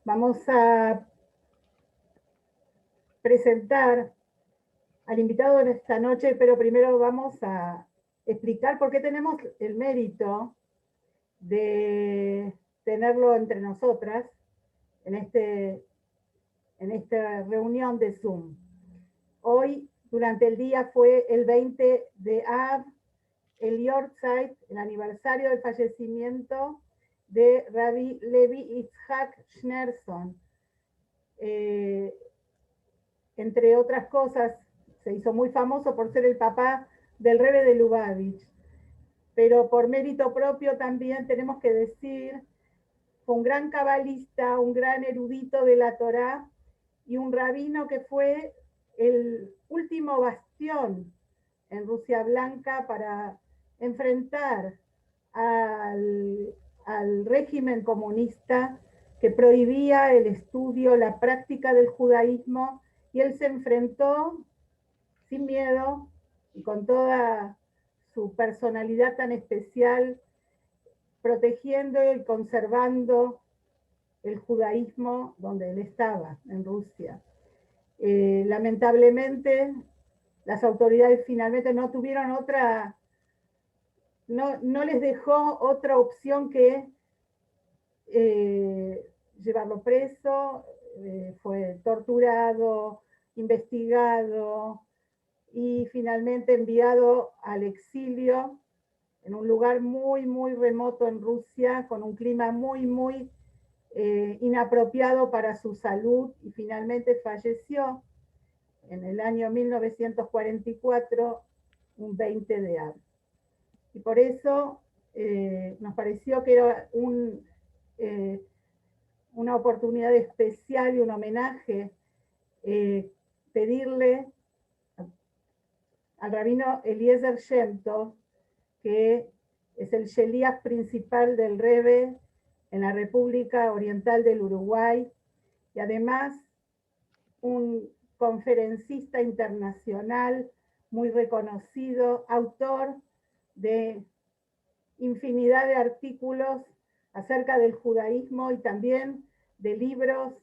Vamos a presentar al invitado de esta noche, pero primero vamos a explicar por qué tenemos el mérito de tenerlo entre nosotras en esta reunión de Zoom. Hoy, durante el día, fue el 20 de Av, el Yortzeit, el aniversario del fallecimiento de Rabbi Levi Yitzhak Schneerson. Entre otras cosas, se hizo muy famoso por ser el papá del Rebbe de Lubavitch, pero por mérito propio también tenemos que decir, fue un gran cabalista, un gran erudito de la Torá y un rabino que fue el último bastión en Rusia Blanca para enfrentar al régimen comunista que prohibía el estudio, la práctica del judaísmo, y él se enfrentó sin miedo y con toda su personalidad tan especial, protegiendo y conservando el judaísmo donde él estaba, en Rusia. Lamentablemente, las autoridades finalmente no tuvieron otra, no les dejó otra opción que llevarlo preso, fue torturado, investigado y finalmente enviado al exilio en un lugar muy, muy remoto en Rusia, con un clima muy, muy inapropiado para su salud, y finalmente falleció en el año 1944, un 20 de abril. Y por eso nos pareció que era una oportunidad especial y un homenaje pedirle al rabino Eliezer Shem Tov, que es el sheliach principal del Rebbe en la República Oriental del Uruguay, y además un conferencista internacional muy reconocido, autor de infinidad de artículos acerca del judaísmo y también de libros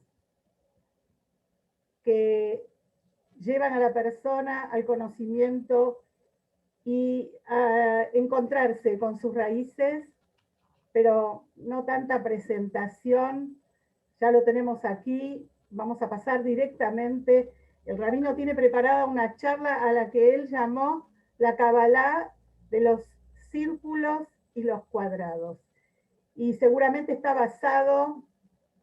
que llevan a la persona al conocimiento y a encontrarse con sus raíces, pero no tanta presentación. Ya lo tenemos aquí, vamos a pasar directamente. El rabino tiene preparada una charla a la que él llamó la Kabbalah de los círculos y los cuadrados. Y seguramente está basado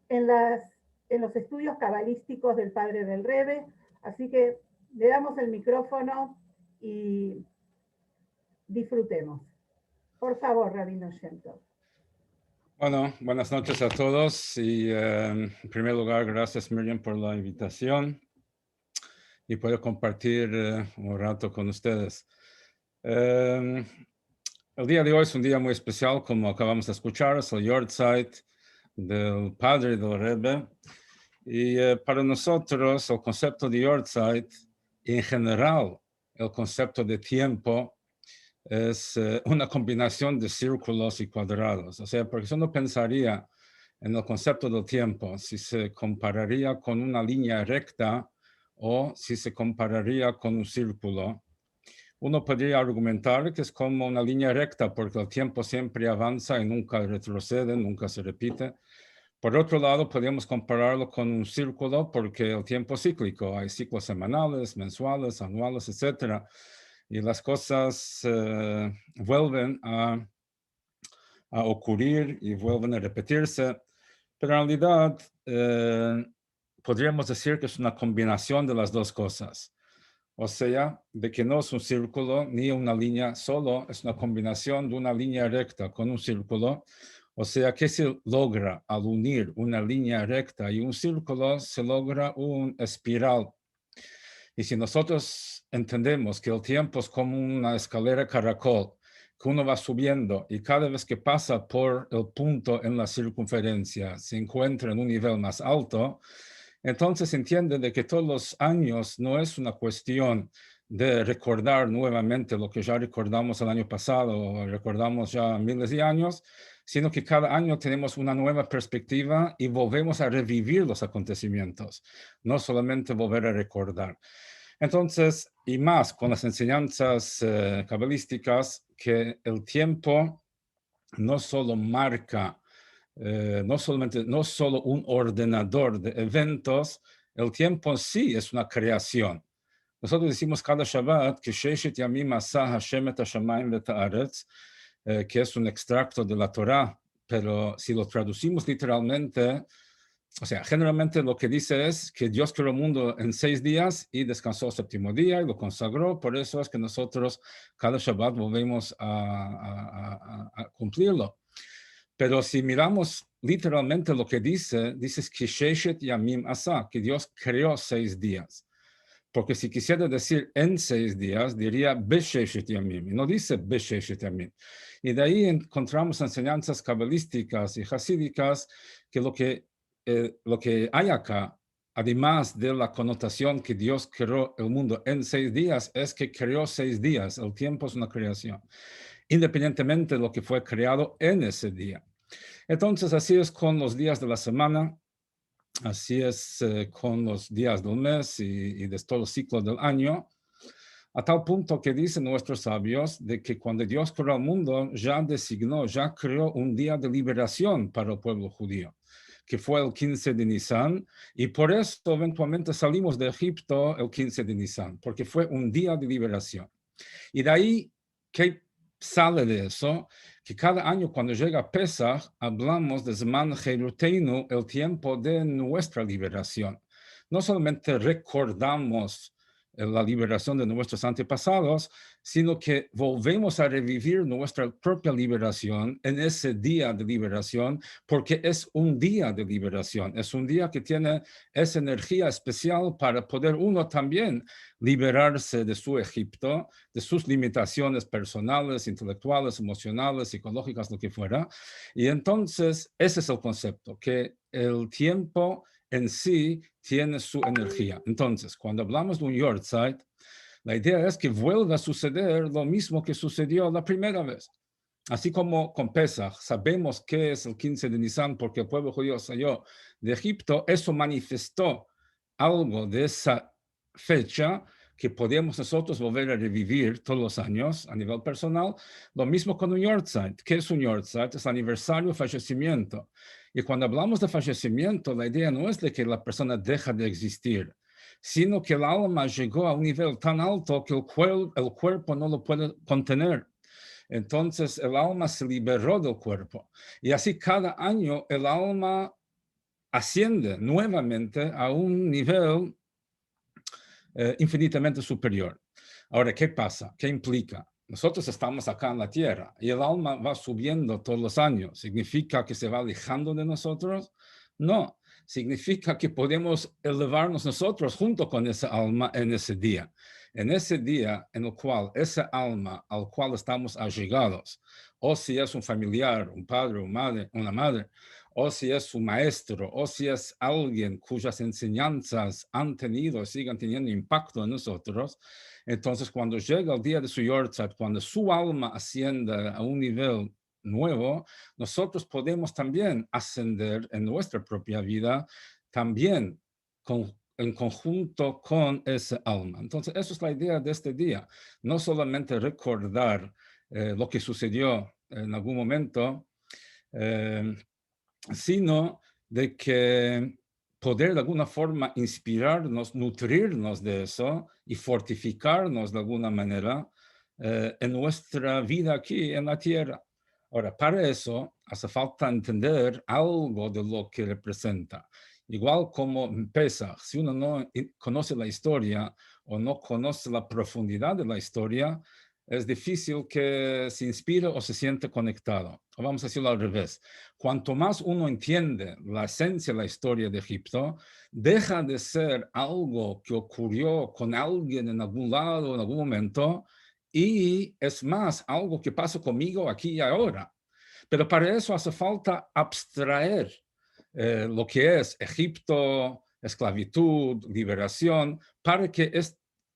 en los estudios cabalísticos del padre del Rebbe. Así que le damos el micrófono y disfrutemos. Por favor, rabino Shem Tov. Bueno, buenas noches a todos y en primer lugar, gracias Miriam por la invitación y poder compartir un rato con ustedes. El día de hoy es un día muy especial, como acabamos de escuchar, es el Yortzeit del padre del Rebbe, y para nosotros el concepto de Yortzeit y en general el concepto de tiempo es una combinación de círculos y cuadrados. O sea, porque si uno pensaría en el concepto del tiempo, si se compararía con una línea recta o si se compararía con un círculo, uno podría argumentar que es como una línea recta, porque el tiempo siempre avanza y nunca retrocede, nunca se repite. Por otro lado, podríamos compararlo con un círculo, porque el tiempo es cíclico, hay ciclos semanales, mensuales, anuales, etcétera. Y las cosas vuelven a ocurrir y vuelven a repetirse, pero en realidad podríamos decir que es una combinación de las dos cosas. O sea, de que no es un círculo ni una línea solo, es una combinación de una línea recta con un círculo. O sea, que se logra al unir una línea recta y un círculo, se logra un espiral. Y si nosotros entendemos que el tiempo es como una escalera caracol, que uno va subiendo y cada vez que pasa por el punto en la circunferencia se encuentra en un nivel más alto, entonces entiende de que todos los años no es una cuestión de recordar nuevamente lo que ya recordamos el año pasado, o recordamos ya miles de años, sino que cada año tenemos una nueva perspectiva y volvemos a revivir los acontecimientos, no solamente volver a recordar. Entonces, y más con las enseñanzas cabalísticas, que el tiempo no solo marca, no solo un ordenador de eventos, el tiempo en sí es una creación. Nosotros decimos cada Shabbat que Sheshet Yamim Asa Hashem et Hashamayim v'et haaretz, que es un extracto de la Torá, pero si lo traducimos literalmente, o sea, generalmente lo que dice es que Dios creó el mundo en 6 días y descansó el séptimo día y lo consagró. Por eso es que nosotros cada Shabbat volvemos a cumplirlo. Pero si miramos literalmente lo que dice que Sheshet Yamim Asa, que Dios creó 6 días. Porque si quisiera decir en 6 días, diría Besheshet Yamim, y no dice Besheshet Yamim. Y de ahí encontramos enseñanzas cabalísticas y hasídicas que lo que hay acá, además de la connotación que Dios creó el mundo en 6 días, es que creó 6 días. El tiempo es una creación, independientemente de lo que fue creado en ese día. Entonces, así es con los días de la semana. Así es con los días del mes y de todo el ciclo del año, a tal punto que dicen nuestros sabios de que cuando Dios creó el mundo, ya creó un día de liberación para el pueblo judío, que fue el 15 de Nisan, y por eso eventualmente salimos de Egipto el 15 de Nisan, porque fue un día de liberación. Y de ahí, ¿qué sale de eso? Que cada año cuando llega Pesach, hablamos de Zman Cheruteinu, el tiempo de nuestra liberación. No solamente recordamos la liberación de nuestros antepasados, sino que volvemos a revivir nuestra propia liberación en ese día de liberación, porque es un día de liberación, es un día que tiene esa energía especial para poder uno también liberarse de su Egipto, de sus limitaciones personales, intelectuales, emocionales, psicológicas, lo que fuera. Y entonces ese es el concepto, que el tiempo en sí tiene su energía. Entonces, cuando hablamos de un Yortzeit, la idea es que vuelva a suceder lo mismo que sucedió la primera vez. Así como con Pesach, sabemos que es el 15 de Nisan porque el pueblo judío salió de Egipto, eso manifestó algo de esa fecha que podemos nosotros volver a revivir todos los años a nivel personal. Lo mismo con un Yortzeit. ¿Qué es un Yortzeit? Es el aniversario del fallecimiento. Y cuando hablamos de fallecimiento, la idea no es de que la persona deja de existir, sino que el alma llegó a un nivel tan alto que el cuerpo no lo puede contener. Entonces el alma se liberó del cuerpo. Y así cada año el alma asciende nuevamente a un nivel infinitamente superior. Ahora, ¿qué pasa? ¿Qué implica? Nosotros estamos acá en la tierra y el alma va subiendo todos los años. ¿Significa que se va alejando de nosotros? No, significa que podemos elevarnos nosotros junto con esa alma en ese día. En ese día en el cual esa alma al cual estamos allegados, o si es un familiar, un padre, una madre, o si es un maestro, o si es alguien cuyas enseñanzas han tenido, sigan teniendo impacto en nosotros, entonces cuando llega el día de su Yortzeit, cuando su alma asciende a un nivel nuevo, nosotros podemos también ascender en nuestra propia vida, también en conjunto con esa alma. Entonces, eso es la idea de este día, no solamente recordar lo que sucedió en algún momento, sino de que poder de alguna forma inspirarnos, nutrirnos de eso y fortificarnos de alguna manera en nuestra vida aquí en la tierra. Ahora, para eso hace falta entender algo de lo que representa. Igual como Pesach, si uno no conoce la historia o no conoce la profundidad de la historia, es difícil que se inspire o se siente conectado. O vamos a decirlo al revés. Cuanto más uno entiende la esencia de la historia de Egipto, deja de ser algo que ocurrió con alguien en algún lado, en algún momento, y es más algo que pasa conmigo aquí y ahora. Pero para eso hace falta abstraer lo que es Egipto, esclavitud, liberación, para que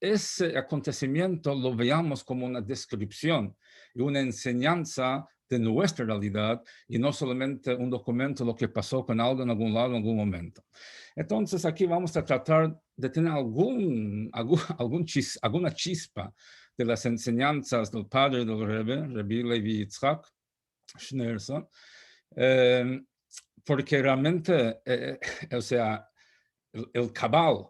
ese acontecimiento lo veamos como una descripción y una enseñanza de nuestra realidad y no solamente un documento de lo que pasó con algo en algún lado en algún momento. Entonces aquí vamos a tratar de tener alguna chispa de las enseñanzas del padre del Rebbe, Rabbi Levi Yitzhak Schneerson, porque realmente, o sea, el cabal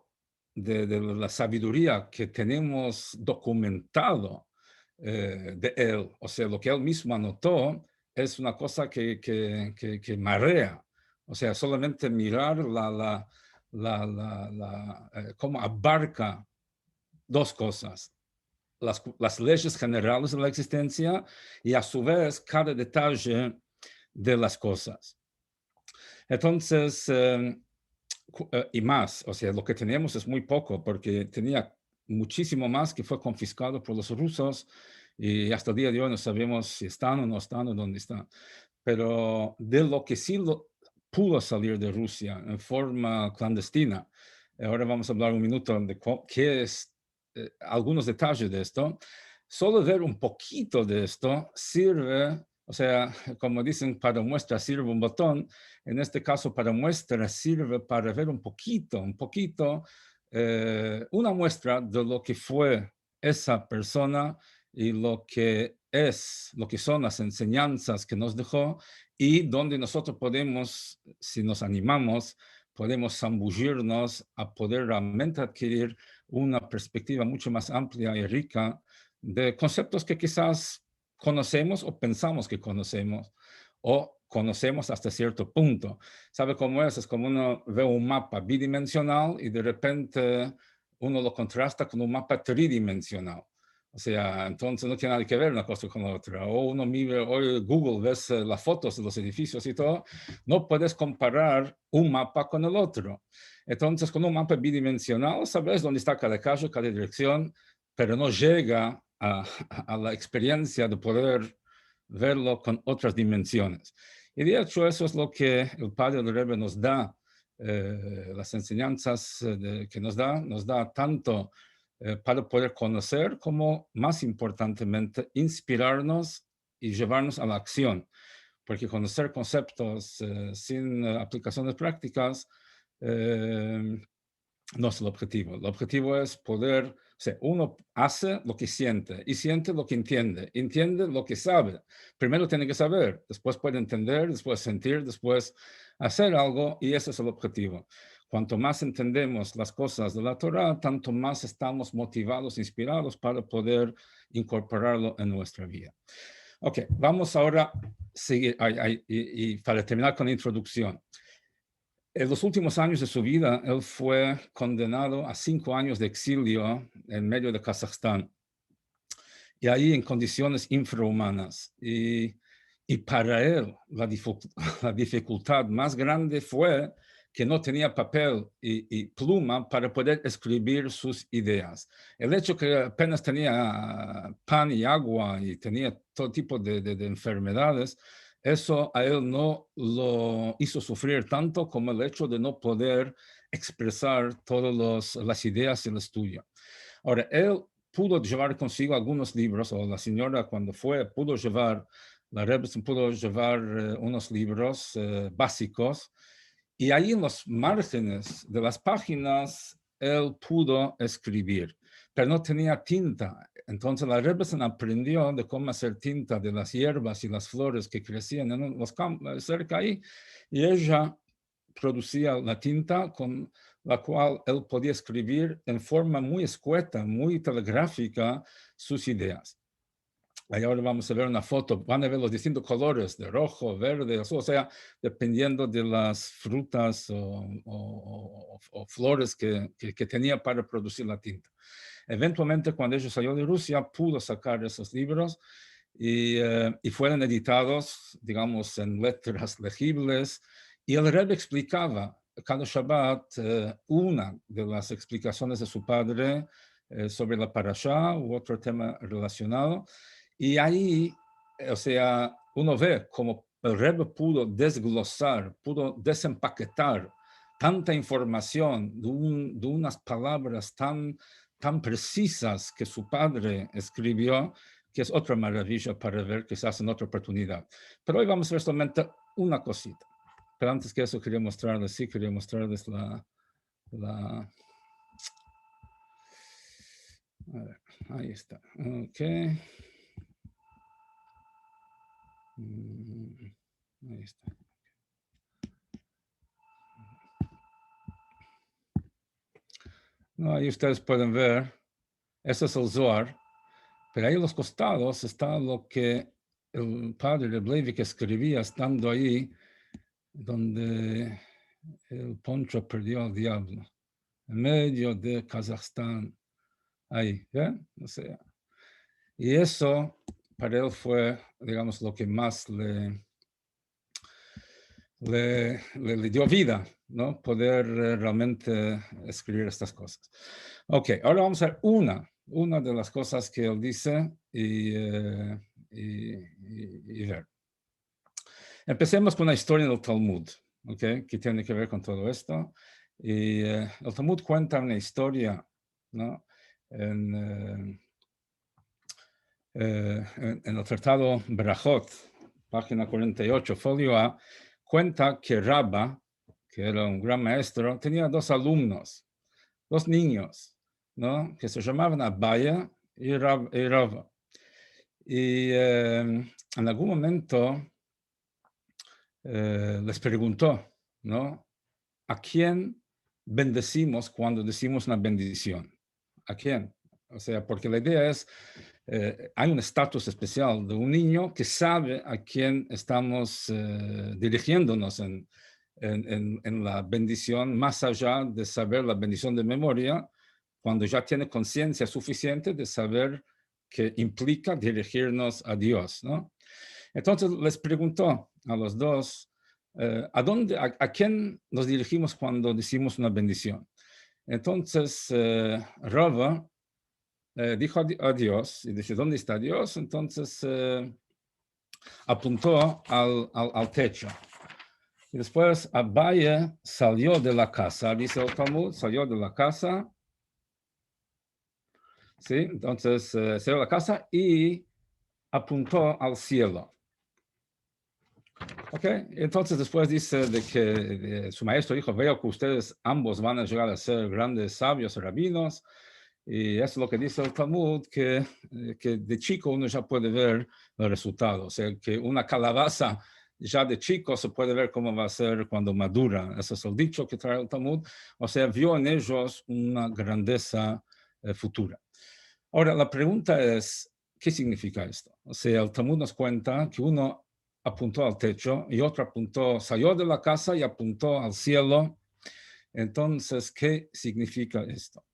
de la sabiduría que tenemos documentado de él, o sea, lo que él mismo anotó, es una cosa que marea. O sea, solamente mirar cómo abarca dos cosas. Las leyes generales de la existencia y a su vez cada detalle de las cosas. Entonces, y más, o sea, lo que tenemos es muy poco porque tenía muchísimo más que fue confiscado por los rusos y hasta el día de hoy no sabemos si están o no están o dónde están. Pero de lo que sí pudo salir de Rusia en forma clandestina, ahora vamos a hablar un minuto de qué es algunos detalles de esto. Solo ver un poquito de esto sirve, o sea, como dicen, para muestra sirve un botón. En este caso, para muestra sirve para ver un poquito, una muestra de lo que fue esa persona y lo que son las enseñanzas que nos dejó y donde nosotros podemos, si nos animamos, podemos zambullirnos a poder realmente adquirir una perspectiva mucho más amplia y rica de conceptos que quizás conocemos o pensamos que conocemos o conocemos hasta cierto punto. ¿Sabe cómo es? Es como uno ve un mapa bidimensional y de repente uno lo contrasta con un mapa tridimensional. O sea, entonces no tiene nada que ver una cosa con la otra. O uno mira, hoy Google, ves las fotos de los edificios y todo, no puedes comparar un mapa con el otro. Entonces, con un mapa bidimensional, sabes dónde está cada calle, cada dirección, pero no llega a la experiencia de poder verlo con otras dimensiones. Y de hecho, eso es lo que el padre del Rebbe nos da, las enseñanzas que nos da tanto para poder conocer como, más importantemente, inspirarnos y llevarnos a la acción. Porque conocer conceptos sin aplicaciones prácticas no es el objetivo. El objetivo es poder, o sea, uno hace lo que siente y siente lo que entiende. Entiende lo que sabe. Primero tiene que saber, después puede entender, después sentir, después hacer algo y ese es el objetivo. Cuanto más entendemos las cosas de la Torah, tanto más estamos motivados, inspirados para poder incorporarlo en nuestra vida. Ok, vamos ahora a seguir, y para terminar con la introducción. En los últimos años de su vida, él fue condenado a 5 años de exilio en medio de Kazajstán, y ahí en condiciones infrahumanas. Y para él, la dificultad más grande fue que no tenía papel y pluma para poder escribir sus ideas. El hecho que apenas tenía pan y agua y tenía todo tipo de enfermedades, eso a él no lo hizo sufrir tanto como el hecho de no poder expresar todas las ideas y el estudio. Ahora, él pudo llevar consigo algunos libros, o la señora cuando fue, pudo llevar, la Rebbe pudo llevar unos libros básicos, y ahí en los márgenes de las páginas, él pudo escribir, pero no tenía tinta. Entonces la Rebbe aprendió de cómo hacer tinta de las hierbas y las flores que crecían en los campos cerca ahí, y ella producía la tinta con la cual él podía escribir en forma muy escueta, muy telegráfica sus ideas. Ahí ahora vamos a ver una foto, van a ver los distintos colores de rojo, verde, azul, o sea, dependiendo de las frutas o flores que tenía para producir la tinta. Eventualmente, cuando ella salió de Rusia, pudo sacar esos libros y fueron editados, digamos, en letras legibles. Y el Rebbe explicaba cada Shabbat una de las explicaciones de su padre sobre la parashá u otro tema relacionado. Y ahí, o sea, uno ve cómo el Rebbe pudo desglosar, pudo desempaquetar tanta información de unas palabras tan tan precisas que su padre escribió, que es otra maravilla para ver quizás en otra oportunidad. Pero hoy vamos a ver solamente una cosita. Pero antes que eso quería mostrarles a ver, ahí está. Ok. Ahí está. No, ahí ustedes pueden ver, ese es el Zohar, pero ahí en los costados está lo que el padre de Leibniz escribía estando ahí donde el poncho perdió al diablo, en medio de Kazajstán, ahí, ¿ven? O sea, y eso para él fue, digamos, lo que más le dio vida, ¿no? Poder realmente escribir estas cosas. Ok, ahora vamos a ver una de las cosas que él dice y ver. Empecemos con la historia del Talmud, ¿ok? Que tiene que ver con todo esto. Y el Talmud cuenta una historia, ¿no? En el tratado Berajot, página 48, folio A, cuenta que Rabba, que era un gran maestro, tenía dos alumnos, dos niños, ¿no? Que se llamaban Abaya y Rava. Y en algún momento les preguntó, ¿no? ¿A quién bendecimos cuando decimos una bendición? ¿A quién? O sea, porque la idea es, hay un estatus especial de un niño que sabe a quién estamos dirigiéndonos en la bendición, más allá de saber la bendición de memoria, cuando ya tiene conciencia suficiente de saber que implica dirigirnos a Dios, ¿no? Entonces les preguntó a los dos, ¿a quién nos dirigimos cuando decimos una bendición? Entonces, Rava dijo a Dios, y dice, ¿dónde está Dios? Entonces apuntó al techo. Y después Abaye salió de la casa, dice el Talmud, salió de la casa, ¿sí? Entonces salió de la casa y apuntó al cielo. Ok, entonces después dice de que su maestro dijo, veo que ustedes ambos van a llegar a ser grandes sabios, rabinos, y eso es lo que dice el Talmud, que de chico uno ya puede ver los resultados, o sea, que una calabaza ya de chico se puede ver cómo va a ser cuando madura, ese es el dicho que trae el Talmud, o sea, vio en ellos una grandeza futura. Ahora, la pregunta es, ¿qué significa esto? O sea, el Talmud nos cuenta que uno apuntó al techo y otro salió de la casa y apuntó al cielo. Entonces, ¿qué significa esto?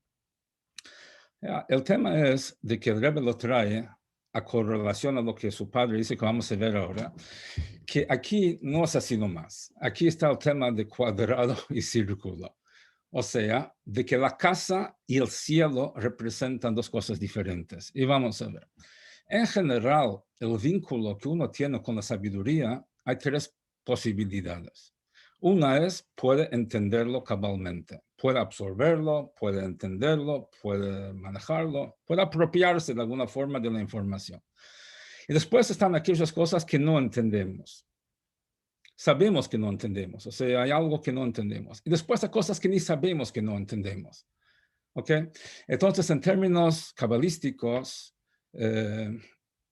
El tema es de que el Rebbe lo trae a correlación a lo que su padre dice que vamos a ver ahora, que aquí no es así nomás. Aquí está el tema de cuadrado y círculo. O sea, de que la casa y el cielo representan dos cosas diferentes. Y vamos a ver. En general, el vínculo que uno tiene con la sabiduría, hay tres posibilidades. Una es, puede entenderlo cabalmente, puede absorberlo, puede entenderlo, puede manejarlo, puede apropiarse de alguna forma de la información. Y después están aquellas cosas que no entendemos. Sabemos que no entendemos, o sea, hay algo que no entendemos. Y después hay cosas que ni sabemos que no entendemos. ¿Ok? Entonces, en términos cabalísticos,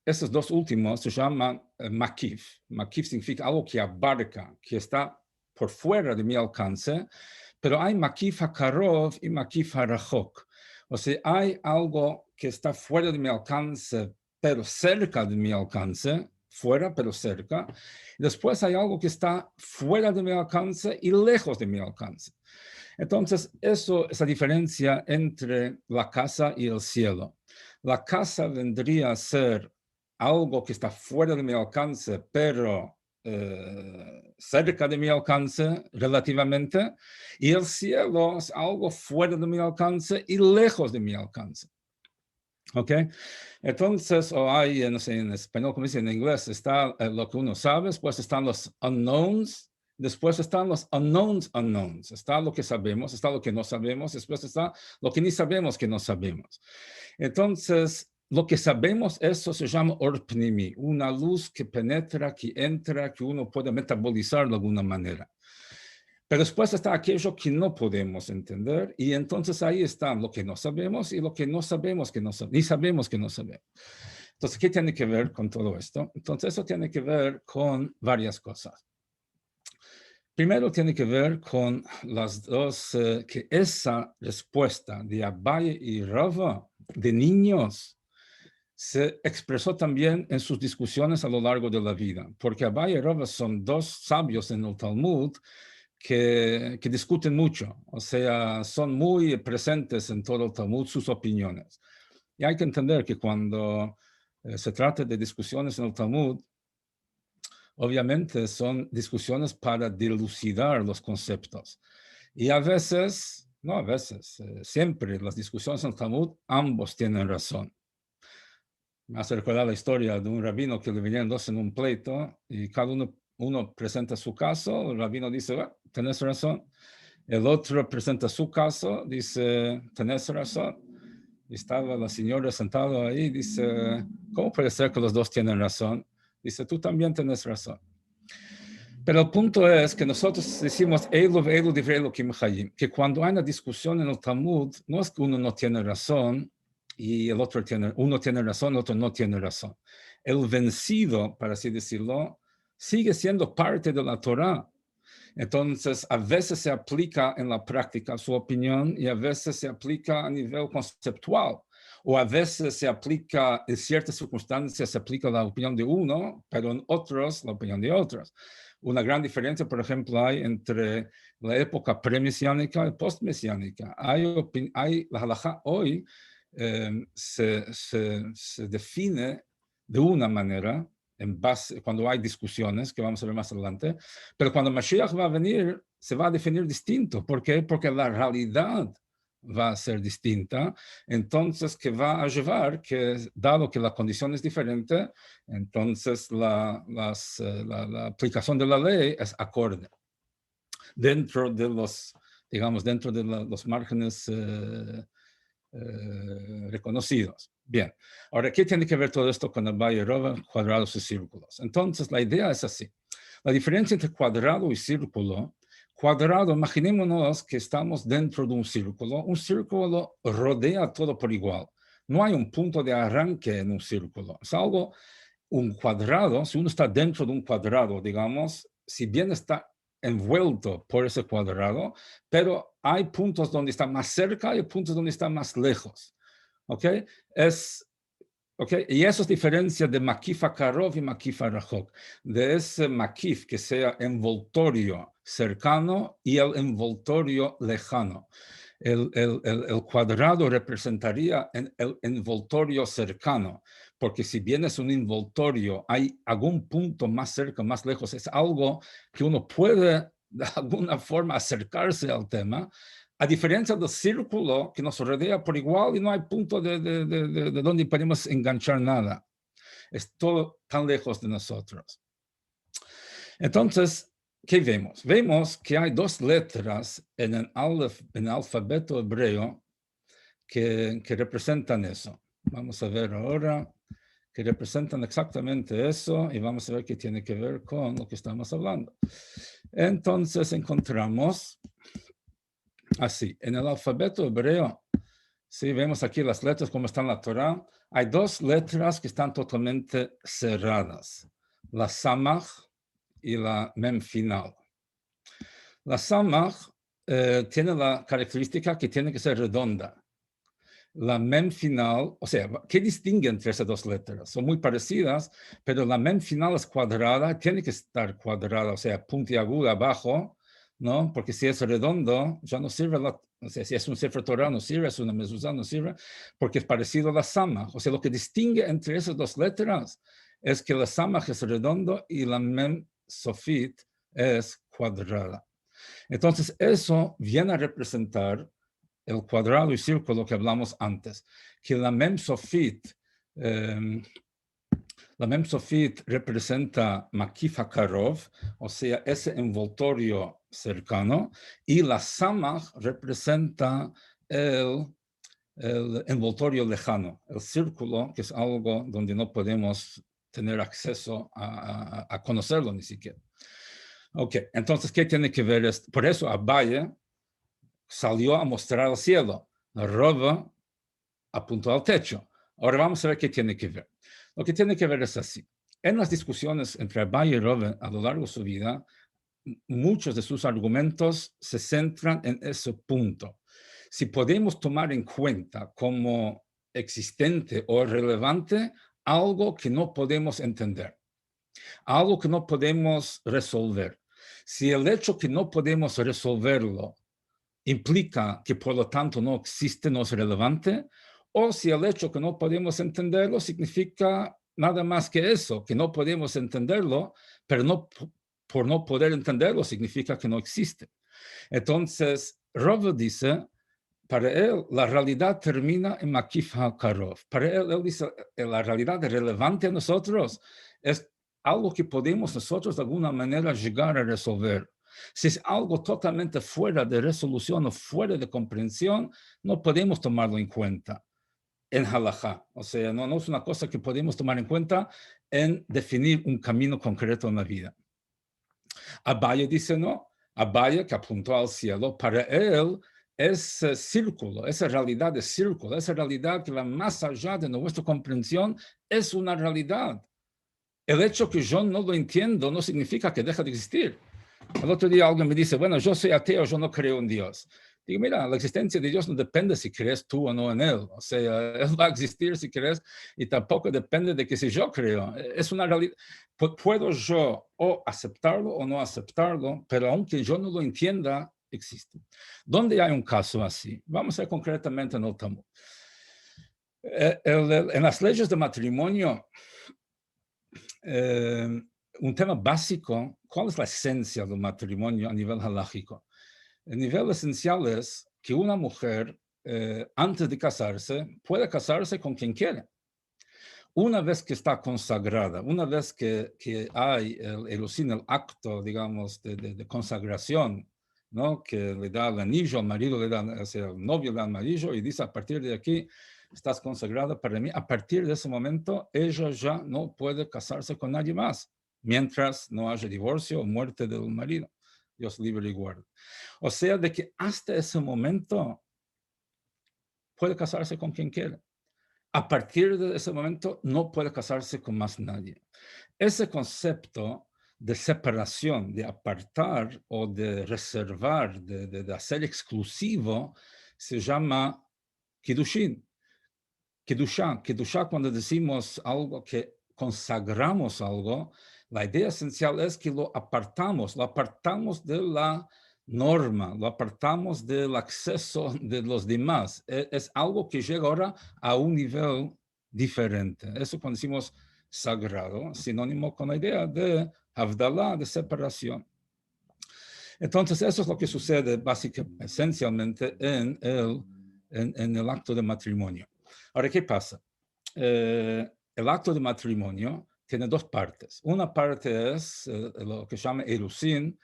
esos dos últimos se llaman makif. Makif significa algo que abarca, que está por fuera de mi alcance, pero hay makif hakarov y makif harachok. O sea, hay algo que está fuera de mi alcance, pero cerca de mi alcance, fuera pero cerca. Después hay algo que está fuera de mi alcance y lejos de mi alcance. Entonces, esa diferencia entre la casa y el cielo. La casa vendría a ser algo que está fuera de mi alcance, pero cerca de mi alcance relativamente, y el cielo es algo fuera de mi alcance y lejos de mi alcance. ¿Ok? Entonces, o hay, no sé, en español, como dice en inglés, está lo que uno sabe, pues están los unknowns Después están los unknowns. Está lo que sabemos, está lo que no sabemos, después está lo que ni sabemos que no sabemos. Entonces, lo que sabemos, eso se llama or pnimi, una luz que penetra, que entra, que uno puede metabolizar de alguna manera. Pero después está aquello que no podemos entender, y entonces ahí está lo que no sabemos y lo que no sabemos que no sabemos, ni sabemos que no sabemos. Entonces, ¿qué tiene que ver con todo esto? Entonces, eso tiene que ver con varias cosas. Primero tiene que ver con las dos, que esa respuesta de Abaye y Rava de niños se expresó también en sus discusiones a lo largo de la vida, porque Abaye y Rava son dos sabios en el Talmud que discuten mucho, o sea, son muy presentes en todo el Talmud sus opiniones. Y hay que entender que cuando se trata de discusiones en el Talmud, obviamente son discusiones para dilucidar los conceptos. Y a veces, no a veces, siempre las discusiones en el Talmud, ambos tienen razón. Me hace recordar la historia de un rabino que le vinieron dos en un pleito y cada uno presenta su caso, el rabino dice, tenés razón. El otro presenta su caso, dice, tenés razón. Y estaba la señora sentada ahí, dice, ¿cómo puede ser que los dos tienen razón? Dice, tú también tenés razón. Pero el punto es que nosotros decimos, que cuando hay una discusión en el Talmud, no es que uno no tiene razón y el otro uno tiene razón, el otro no tiene razón. El vencido, para así decirlo, sigue siendo parte de la Torá. Entonces, a veces se aplica en la práctica su opinión y a veces se aplica a nivel conceptual. O a veces se aplica, en ciertas circunstancias se aplica la opinión de uno, pero en otros la opinión de otros. Una gran diferencia, por ejemplo, hay entre la época pre-mesiánica y post-mesiánica. La halajá hoy se define de una manera, en base, cuando hay discusiones, que vamos a ver más adelante, pero cuando Mashiach va a venir, se va a definir distinto. ¿Por qué? Porque la realidad va a ser distinta, entonces que va a llevar que, dado que la condición es diferente, entonces la aplicación de la ley es acorde dentro de los, digamos, dentro de los márgenes reconocidos. Bien, ahora, ¿qué tiene que ver todo esto con Abaye y Rava, cuadrados y círculos? Entonces, la idea es así. La diferencia entre cuadrado y círculo, cuadrado, imaginémonos que estamos dentro de un círculo rodea todo por igual. No hay un punto de arranque en un círculo. Es algo, un cuadrado, si uno está dentro de un cuadrado, digamos, si bien está envuelto por ese cuadrado, pero hay puntos donde está más cerca y puntos donde está más lejos. ¿Ok? Y eso es diferencia de Makifa Karov y Makifa Rajok. De ese Makif que sea envoltorio cercano y el envoltorio lejano. El cuadrado representaría el envoltorio cercano, porque si bien es un envoltorio, hay algún punto más cerca, más lejos, es algo que uno puede de alguna forma acercarse al tema, a diferencia del círculo que nos rodea por igual y no hay punto de donde podemos enganchar nada. Es todo tan lejos de nosotros. Entonces, ¿qué vemos? Vemos que hay dos letras en el alfabeto hebreo que representan eso. Vamos a ver ahora que representan exactamente eso y vamos a ver qué tiene que ver con lo que estamos hablando. Entonces encontramos así, en el alfabeto hebreo, si vemos aquí las letras como están en la Torah, hay dos letras que están totalmente cerradas, la Samach y la Mem final. La Samach tiene la característica que tiene que ser redonda. La Mem final, o sea, ¿qué distingue entre esas dos letras? Son muy parecidas, pero la Mem final es cuadrada, tiene que estar cuadrada, o sea, puntiaguda abajo, ¿no? Porque si es redondo, ya no sirve, o sea, si es un Sefer Torah no sirve, es una mezuzá no sirve, porque es parecido a la Samach. O sea, lo que distingue entre esas dos letras es que la Samach es redondo y la Mem Sofit es cuadrada. Entonces, eso viene a representar el cuadrado y círculo que hablamos antes, que la Mem Sofit, La Mem Sofit representa Makif HaKarov, o sea, ese envoltorio cercano, y la Samach representa el envoltorio lejano, el círculo, que es algo donde no podemos tener acceso a conocerlo ni siquiera. Ok, entonces, ¿qué tiene que ver esto? Por eso Abaye salió a mostrar al cielo, Rava apuntó al techo. Ahora vamos a ver qué tiene que ver. Lo que tiene que ver es así. En las discusiones entre Abaye y Rava a lo largo de su vida, muchos de sus argumentos se centran en ese punto. Si podemos tomar en cuenta como existente o relevante algo que no podemos entender, algo que no podemos resolver. Si el hecho que no podemos resolverlo implica que por lo tanto no existe, no es relevante, o si el hecho que no podemos entenderlo significa nada más que eso, que no podemos entenderlo, pero no por no poder entenderlo significa que no existe. Entonces, Rove dice, para él la realidad termina en Makif HaKarov. Para él dice, la realidad relevante a nosotros es algo que podemos nosotros de alguna manera llegar a resolver. Si es algo totalmente fuera de resolución o fuera de comprensión, no podemos tomarlo en cuenta en halajá. O sea, no es una cosa que podemos tomar en cuenta en definir un camino concreto en la vida. Abaye dice no. Abaye, que apuntó al cielo, para él ese círculo, esa realidad de círculo, esa realidad que va más allá de nuestra comprensión, es una realidad. El hecho que yo no lo entiendo no significa que deja de existir. El otro día alguien me dice, bueno, yo soy ateo, yo no creo en Dios. Digo, mira, la existencia de Dios no depende si crees tú o no en Él. O sea, Él va a existir si crees y tampoco depende de que si yo creo. Es una realidad. Puedo yo o aceptarlo o no aceptarlo, pero aunque yo no lo entienda, existe. ¿Dónde hay un caso así? Vamos a ver concretamente en el Talmud. En las leyes de matrimonio, un tema básico, ¿cuál es la esencia del matrimonio a nivel halágico? El nivel esencial es que una mujer, antes de casarse, puede casarse con quien quiere. Una vez que está consagrada, una vez que hay el acto, digamos, de consagración, ¿no? Que le da el anillo al marido, le da, o sea, el novio le da el anillo y dice, a partir de aquí, estás consagrada para mí. A partir de ese momento, ella ya no puede casarse con nadie más, mientras no haya divorcio o muerte del marido. Dios libre y guarde. O sea, de que hasta ese momento puede casarse con quien quiera. A partir de ese momento no puede casarse con más nadie. Ese concepto de separación, de apartar o de reservar, de hacer exclusivo, se llama Kiddushin. Kiddushá, cuando decimos algo que consagramos algo, la idea esencial es que lo apartamos de la norma, lo apartamos del acceso de los demás. Es algo que llega ahora a un nivel diferente. Eso cuando decimos sagrado, sinónimo con la idea de Havdalah, de separación. Entonces, eso es lo que sucede básicamente, esencialmente en el acto de matrimonio. Ahora, ¿qué pasa? El acto de matrimonio tiene dos partes. Una parte es lo que se llama erusin,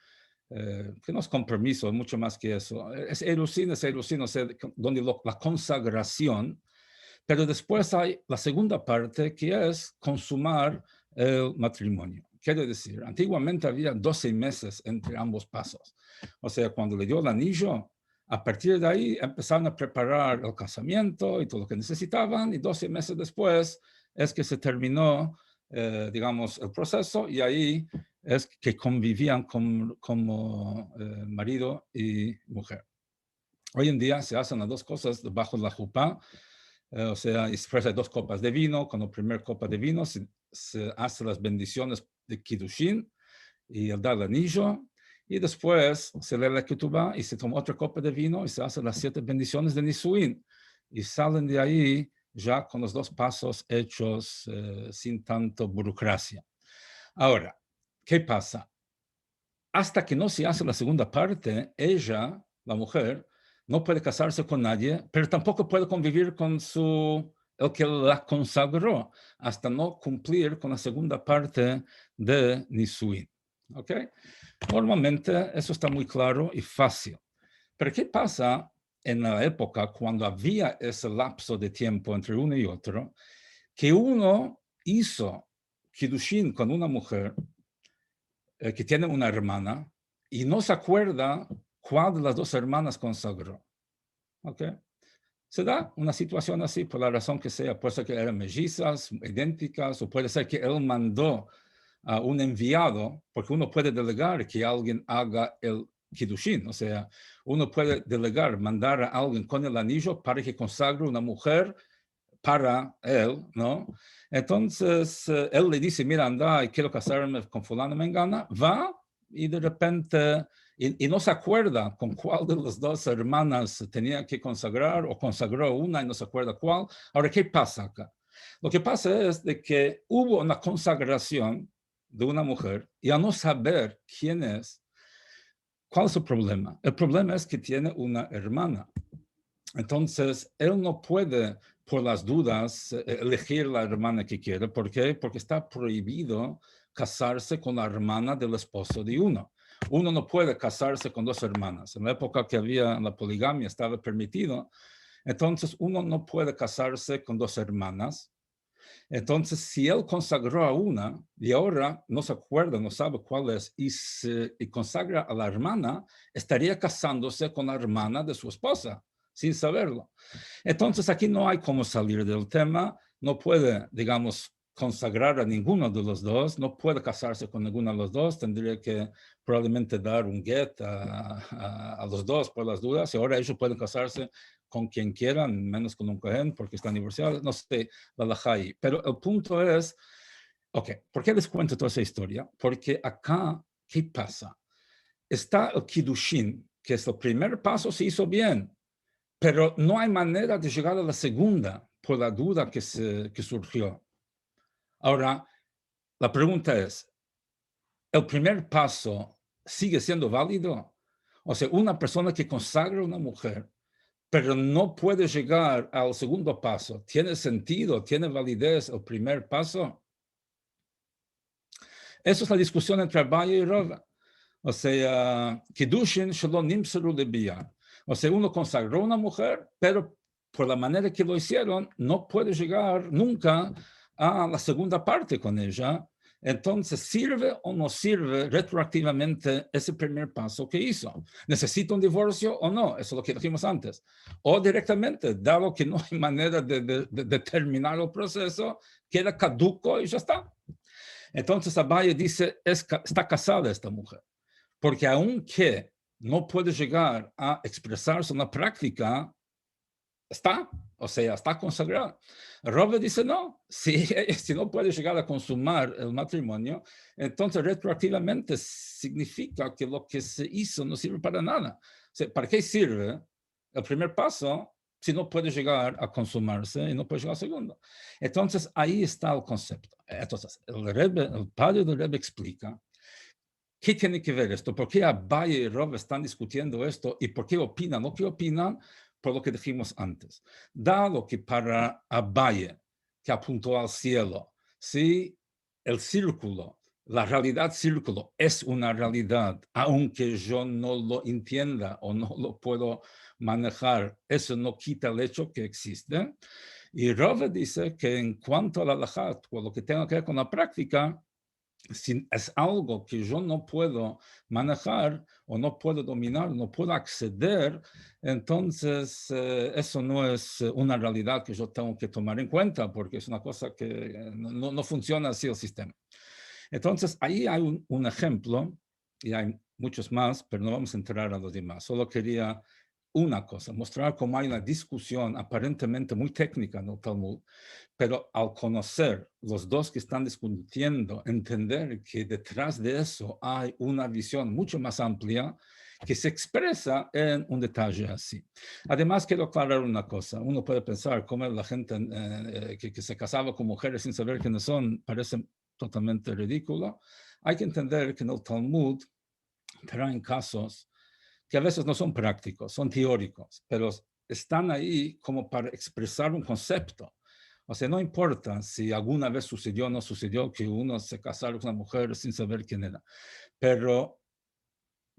que no es compromiso, mucho más que eso. Es erusin, o sea, donde la consagración, pero después hay la segunda parte que es consumar el matrimonio. Quiere decir, antiguamente había 12 meses entre ambos pasos. O sea, cuando le dio el anillo, a partir de ahí empezaron a preparar el casamiento y todo lo que necesitaban, y 12 meses después es que se terminó, digamos, el proceso, y ahí es que convivían como marido y mujer. Hoy en día se hacen las dos cosas debajo de la jupá, o sea, después hay 2 copas de vino. Con la primera copa de vino se hace las bendiciones de Kiddushin y el dar el anillo, y después se lee la Ketubá y se toma otra copa de vino y se hacen las 7 bendiciones de Nisuin, y salen de ahí ya con los 2 pasos hechos sin tanto burocracia. Ahora, ¿qué pasa? Hasta que no se hace la segunda parte, ella, la mujer, no puede casarse con nadie, pero tampoco puede convivir con su el que la consagró hasta no cumplir con la segunda parte de Nisuin. ¿Ok? Normalmente eso está muy claro y fácil. Pero ¿qué pasa en la época cuando había ese lapso de tiempo entre uno y otro? Que uno hizo Kiddushin con una mujer que tiene una hermana y no se acuerda cuál de las dos hermanas consagró. ¿Ok? Se da una situación así por la razón que sea. Puede ser que eran mellizas, idénticas, o puede ser que él mandó a un enviado, porque uno puede delegar que alguien haga el Kiddushin. O sea, uno puede delegar, mandar a alguien con el anillo para que consagre una mujer para él, ¿no? Entonces, él le dice, mira, anda, y quiero casarme con fulano mengana, va, y de repente, y no se acuerda con cuál de las dos hermanas tenía que consagrar, o consagró una y no se acuerda cuál. Ahora, ¿qué pasa acá? Lo que pasa es de que hubo una consagración de una mujer, y a no saber quién es, ¿cuál es el problema? El problema es que tiene una hermana. Entonces, él no puede, por las dudas, elegir la hermana que quiere. ¿Por qué? Porque está prohibido casarse con la hermana del esposo de uno. Uno no puede casarse con dos hermanas. En la época que había la poligamia estaba permitido. Entonces, uno no puede casarse con dos hermanas. Entonces, si él consagró a una y ahora no se acuerda, no sabe cuál es, y consagra a la hermana, estaría casándose con la hermana de su esposa, sin saberlo. Entonces, aquí no hay cómo salir del tema, no puede, digamos, consagrar a ninguno de los dos, no puede casarse con ninguno de los dos, tendría que probablemente dar un get a los dos por las dudas, y ahora ellos pueden casarse con quien quieran, menos con un cohen, porque están divorciados, no sé, la lajaí. Pero el punto es, ok, ¿por qué les cuento toda esa historia? Porque acá, ¿qué pasa? Está el Kiddushin, que es el primer paso, se hizo bien, pero no hay manera de llegar a la segunda por la duda que surgió. Ahora, la pregunta es, ¿el primer paso sigue siendo válido? O sea, una persona que consagra a una mujer, pero no puede llegar al segundo paso, ¿tiene sentido, tiene validez el primer paso? Esa es la discusión entre Abaye y Rava. O sea, Kiddushin shelo nimseru lebiyah. O sea, uno consagró a una mujer, pero por la manera que lo hicieron, no puede llegar nunca a la segunda parte con ella. Entonces, ¿sirve o no sirve retroactivamente ese primer paso que hizo? ¿Necesita un divorcio o no? Eso es lo que dijimos antes. O directamente, dado que no hay manera de terminar el proceso, queda caduco y ya está. Entonces, Abaye dice, está casada esta mujer. Porque aunque no puede llegar a expresarse en la práctica, está, o sea, está consagrada. Robert dice, no, si no puede llegar a consumar el matrimonio, entonces retroactivamente significa que lo que se hizo no sirve para nada. O sea, ¿para qué sirve el primer paso si no puede llegar a consumarse y no puede llegar al segundo? Entonces, ahí está el concepto. Entonces, el padre del Rebbe explica. ¿Qué tiene que ver esto? ¿Por qué Abaye y Rov están discutiendo esto? ¿Y por qué opinan? ¿No qué opinan? Por lo que dijimos antes. Dado que para Abaye, que apuntó al cielo, si el círculo, la realidad círculo es una realidad, aunque yo no lo entienda o no lo puedo manejar, eso no quita el hecho que existe. Y Rov dice que en cuanto a la halajá, con lo que tenga que ver con la práctica, si es algo que yo no puedo manejar o no puedo dominar, no puedo acceder, entonces eso no es una realidad que yo tengo que tomar en cuenta, porque es una cosa que no funciona así el sistema. Entonces, ahí hay un ejemplo, y hay muchos más, pero no vamos a entrar a los demás. Solo quería una cosa, mostrar cómo hay una discusión aparentemente muy técnica en el Talmud, pero al conocer los dos que están discutiendo, entender que detrás de eso hay una visión mucho más amplia que se expresa en un detalle así. Además, quiero aclarar una cosa. Uno puede pensar cómo la gente que se casaba con mujeres sin saber quiénes son, parece totalmente ridículo. Hay que entender que en el Talmud traen casos que a veces no son prácticos, son teóricos, pero están ahí como para expresar un concepto. O sea, no importa si alguna vez sucedió o no sucedió que uno se casara con una mujer sin saber quién era. Pero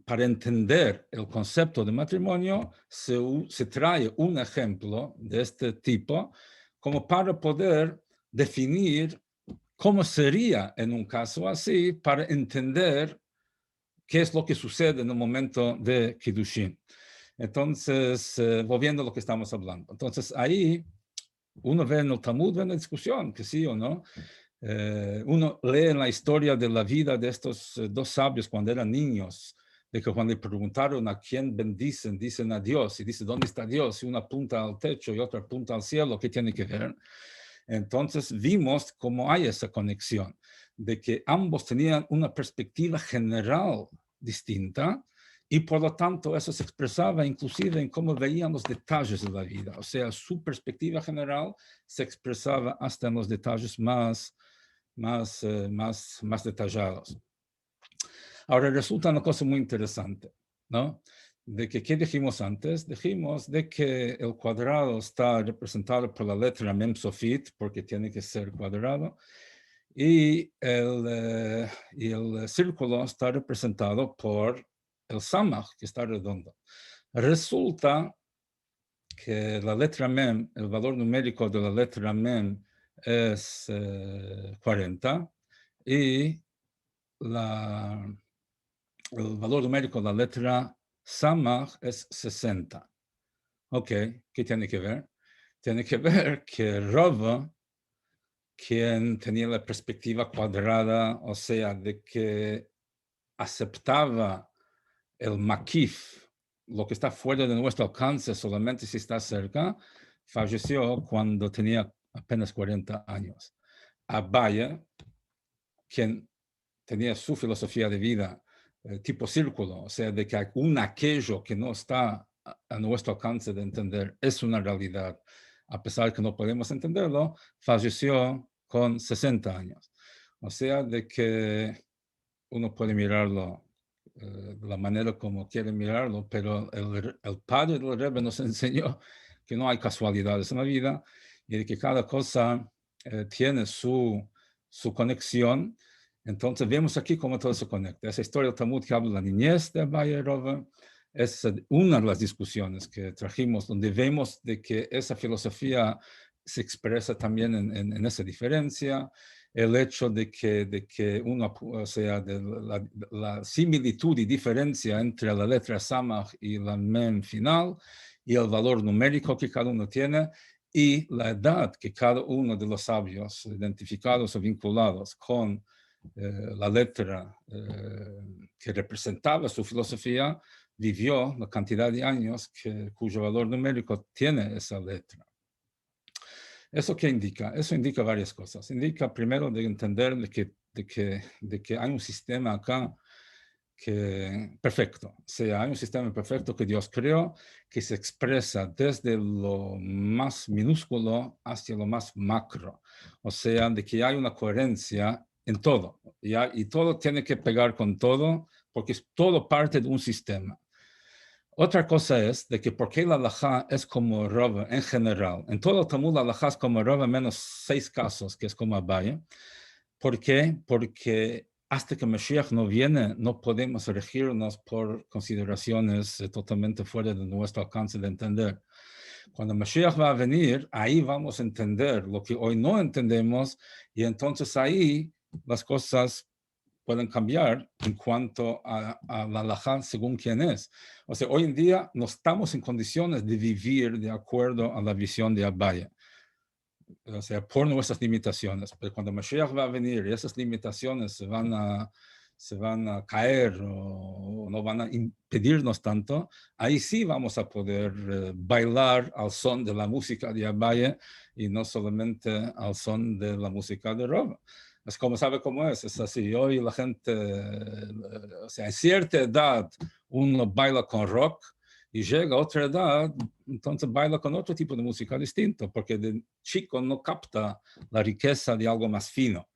para entender el concepto de matrimonio, se trae un ejemplo de este tipo como para poder definir cómo sería en un caso así, para entender qué es lo que sucede en el momento de Kiddushin. Entonces, volviendo a lo que estamos hablando. Entonces, ahí uno ve en el Talmud, ve en la discusión, que sí o no. Uno lee en la historia de la vida de estos dos sabios cuando eran niños, de que cuando le preguntaron a quién bendicen, dicen a Dios, y dice, ¿dónde está Dios? Y una apunta al techo y otra apunta al cielo, ¿qué tiene que ver? Entonces vimos cómo hay esa conexión, de que ambos tenían una perspectiva general distinta, y por lo tanto eso se expresaba inclusive en cómo veían los detalles de la vida. O sea, su perspectiva general se expresaba hasta en los detalles más detallados. Ahora resulta una cosa muy interesante, ¿no? De que, ¿qué dijimos antes? Dijimos de que el cuadrado está representado por la letra Mem Sofit, porque tiene que ser cuadrado, y el círculo está representado por el Samach, que está redondo. Resulta que la letra Mem, el valor numérico de la letra Mem es 40, y el valor numérico de la letra Samach es 60. Ok, ¿qué tiene que ver? Tiene que ver que Rava, quien tenía la perspectiva cuadrada, o sea, de que aceptaba el makif, lo que está fuera de nuestro alcance solamente si está cerca, falleció cuando tenía apenas 40 años. Abaya, quien tenía su filosofía de vida tipo círculo, o sea, de que aquello que no está a nuestro alcance de entender es una realidad, a pesar que no podemos entenderlo, falleció con 60 años. O sea, de que uno puede mirarlo de la manera como quiere mirarlo, pero el padre del Rebbe nos enseñó que no hay casualidades en la vida y de que cada cosa tiene su conexión. Entonces vemos aquí cómo todo se conecta. Esa historia del Talmud que habla de la niñez de Abaye y Rava es una de las discusiones que trajimos, donde vemos de que esa filosofía se expresa también en esa diferencia. El hecho de que uno, o sea, de la similitud y diferencia entre la letra Samach y la Mem final, y el valor numérico que cada uno tiene, y la edad que cada uno de los sabios identificados o vinculados con la letra que representaba su filosofía, vivió la cantidad de años cuyo valor numérico tiene esa letra. ¿Eso qué indica? Eso indica varias cosas. Indica primero de entender de que hay un sistema acá perfecto. O sea, hay un sistema perfecto que Dios creó, que se expresa desde lo más minúsculo hacia lo más macro. O sea, de que hay una coherencia en todo. Y todo tiene que pegar con todo, porque es todo parte de un sistema. Otra cosa es de que por qué la halajá es como Rava en general. En todo el Talmud la halajá es como Rava menos 6 casos, que es como Abaye. ¿Por qué? Porque hasta que Mashiach no viene, no podemos regirnos por consideraciones totalmente fuera de nuestro alcance de entender. Cuando Mashiach va a venir, ahí vamos a entender lo que hoy no entendemos, y entonces ahí las cosas pueden cambiar en cuanto a la halajá según quién es. O sea, hoy en día no estamos en condiciones de vivir de acuerdo a la visión de Abaye, o sea, por nuestras limitaciones. Pero cuando Mashiach va a venir y esas limitaciones se van a caer o no van a impedirnos tanto, ahí sí vamos a poder bailar al son de la música de Abaye y no solamente al son de la música de Rava. Es como sabe cómo es así. Hoy la gente, o sea, en cierta edad uno baila con rock y llega a otra edad, entonces baila con otro tipo de música distinto, porque de chico no capta la riqueza de algo más fino.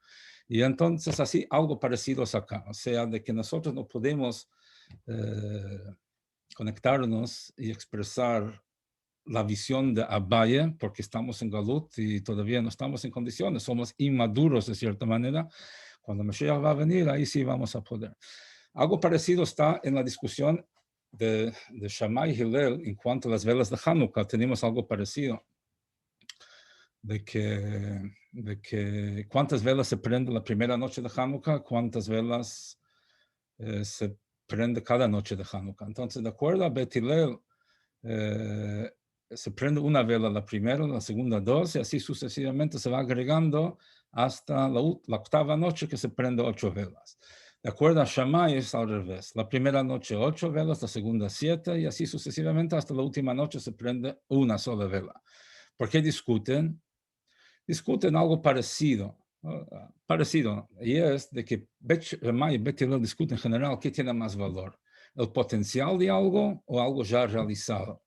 Y entonces así algo parecido es acá, o sea, de que nosotros no podemos conectarnos y expresar la visión de Abaye, porque estamos en Galut y todavía no estamos en condiciones, somos inmaduros de cierta manera. Cuando Mashiach va a venir, ahí sí vamos a poder. Algo parecido está en la discusión de Shammai y Hillel en cuanto a las velas de Hanukkah. Tenemos algo parecido, de que cuántas velas se prenden la primera noche de Hanukkah, cuántas velas se prende cada noche de Hanukkah. Entonces, de acuerdo a Bet Hillel, se prende una vela la primera, la segunda dos, y así sucesivamente se va agregando hasta la octava noche que se prende 8 velas. De acuerdo a Shammai es al revés. La primera noche 8 velas, la segunda 7, y así sucesivamente hasta la última noche se prende una sola vela. ¿Por qué discuten? Discuten algo parecido. Y es de que Shammai y Bet Hillel discuten en general qué tiene más valor, el potencial de algo o algo ya realizado.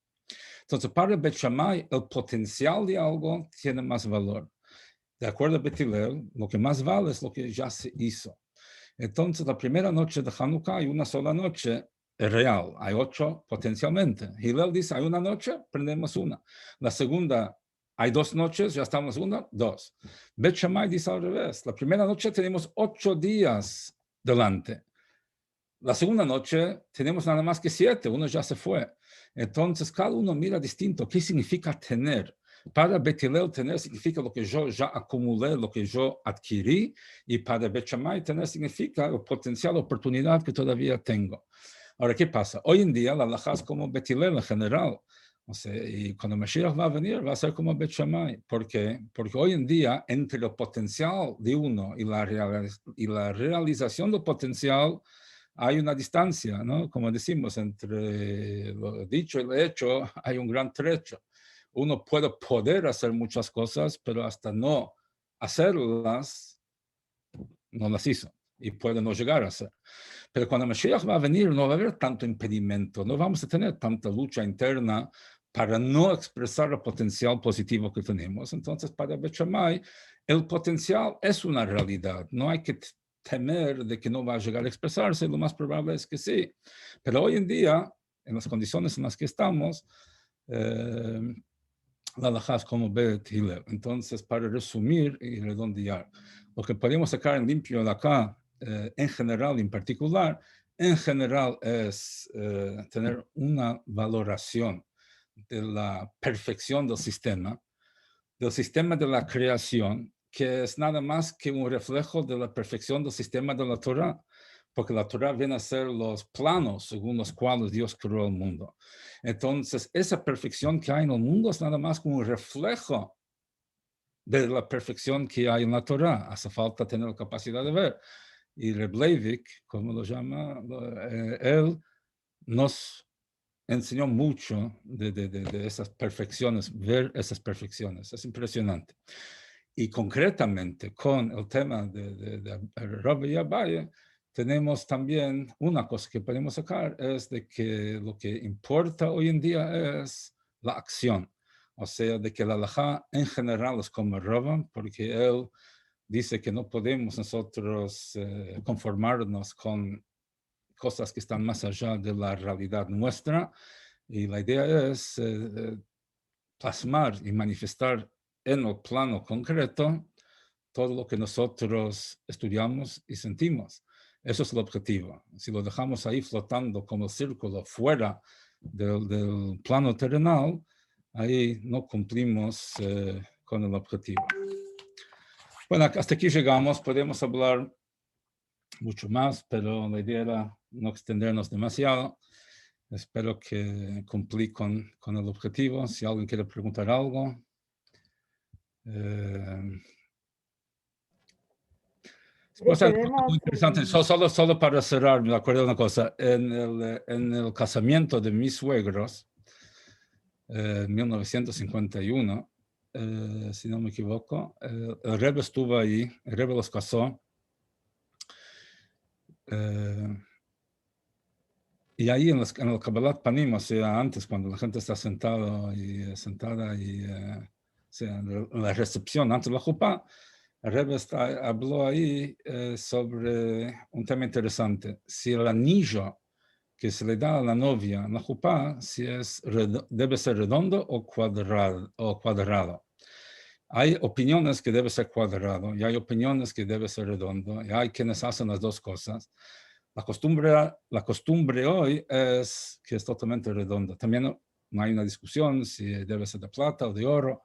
Entonces, para Bet Shammai, el potencial de algo tiene más valor. De acuerdo a Bet Hillel, lo que más vale es lo que ya se hizo. Entonces, la primera noche de Hanukkah hay una sola noche real, hay 8 potencialmente. Hillel dice, hay una noche, prendemos una. La segunda, hay 2 noches, ya estamos una, 2. Bet Shammai dice al revés, la primera noche tenemos 8 días delante. La segunda noche tenemos nada más que 7, uno ya se fue. Entonces, cada uno mira distinto. ¿Qué significa tener? Para Bet Hillel, tener significa lo que yo ya acumulé, lo que yo adquirí, y para Bet Shammai, tener significa el potencial, oportunidad que todavía tengo. Ahora, ¿qué pasa? Hoy en día, la halajá es como Bet Hillel en general. O sea, y cuando Mashiach va a venir, va a ser como Bet Shammai. ¿Por qué? Porque hoy en día, entre el potencial de uno y la realización del potencial, hay una distancia, ¿no? Como decimos, entre lo dicho y lo hecho hay un gran trecho. Uno puede poder hacer muchas cosas, pero hasta no hacerlas, no las hizo y puede no llegar a hacer. Pero cuando Mashiach va a venir, no va a haber tanto impedimento, no vamos a tener tanta lucha interna para no expresar el potencial positivo que tenemos. Entonces, para Bet Shammai, el potencial es una realidad, no hay que temer de que no va a llegar a expresarse, lo más probable es que sí. Pero hoy en día, en las condiciones en las que estamos, la halajá es como Bet Hillel. Entonces, para resumir y redondear, lo que podemos sacar en limpio de acá, en general y en particular, en general es tener una valoración de la perfección del sistema de la creación, que es nada más que un reflejo de la perfección del sistema de la Torah, porque la Torah viene a ser los planos según los cuales Dios creó el mundo. Entonces, esa perfección que hay en el mundo es nada más como un reflejo de la perfección que hay en la Torah. Hace falta tener la capacidad de ver. Y Reb Leivik, como lo llama, él nos enseñó mucho de esas perfecciones, ver esas perfecciones. Es impresionante. Y concretamente con el tema de Rabbi y Abaye, tenemos también una cosa que podemos sacar, es de que lo que importa hoy en día es la acción. O sea, de que la halajá en general es como Rabban, porque él dice que no podemos nosotros conformarnos con cosas que están más allá de la realidad nuestra, y la idea es plasmar y manifestar en el plano concreto todo lo que nosotros estudiamos y sentimos. Eso es el objetivo. Si lo dejamos ahí flotando como el círculo fuera del plano terrenal, ahí no cumplimos con el objetivo. Bueno, hasta aquí llegamos. Podemos hablar mucho más, pero la idea era no extendernos demasiado. Espero que cumplí con el objetivo. Si alguien quiere preguntar algo. O sea, muy interesante. Solo para cerrar, me acuerdo de una cosa. En el casamiento de mis suegros, en 1951, si no me equivoco, el Rebbe estuvo ahí, el Rebbe los casó. Y ahí en el Kabbalat Panim, o sea, antes, cuando la gente está sentada y o sea, en la recepción, antes de la Jupá, el Rebbe habló ahí sobre un tema interesante. Si el anillo que se le da a la novia en la jupá si debe ser redondo o cuadrado. Hay opiniones que debe ser cuadrado y hay opiniones que debe ser redondo y hay quienes hacen las dos cosas. La costumbre hoy es que es totalmente redondo. También no hay una discusión si debe ser de plata o de oro.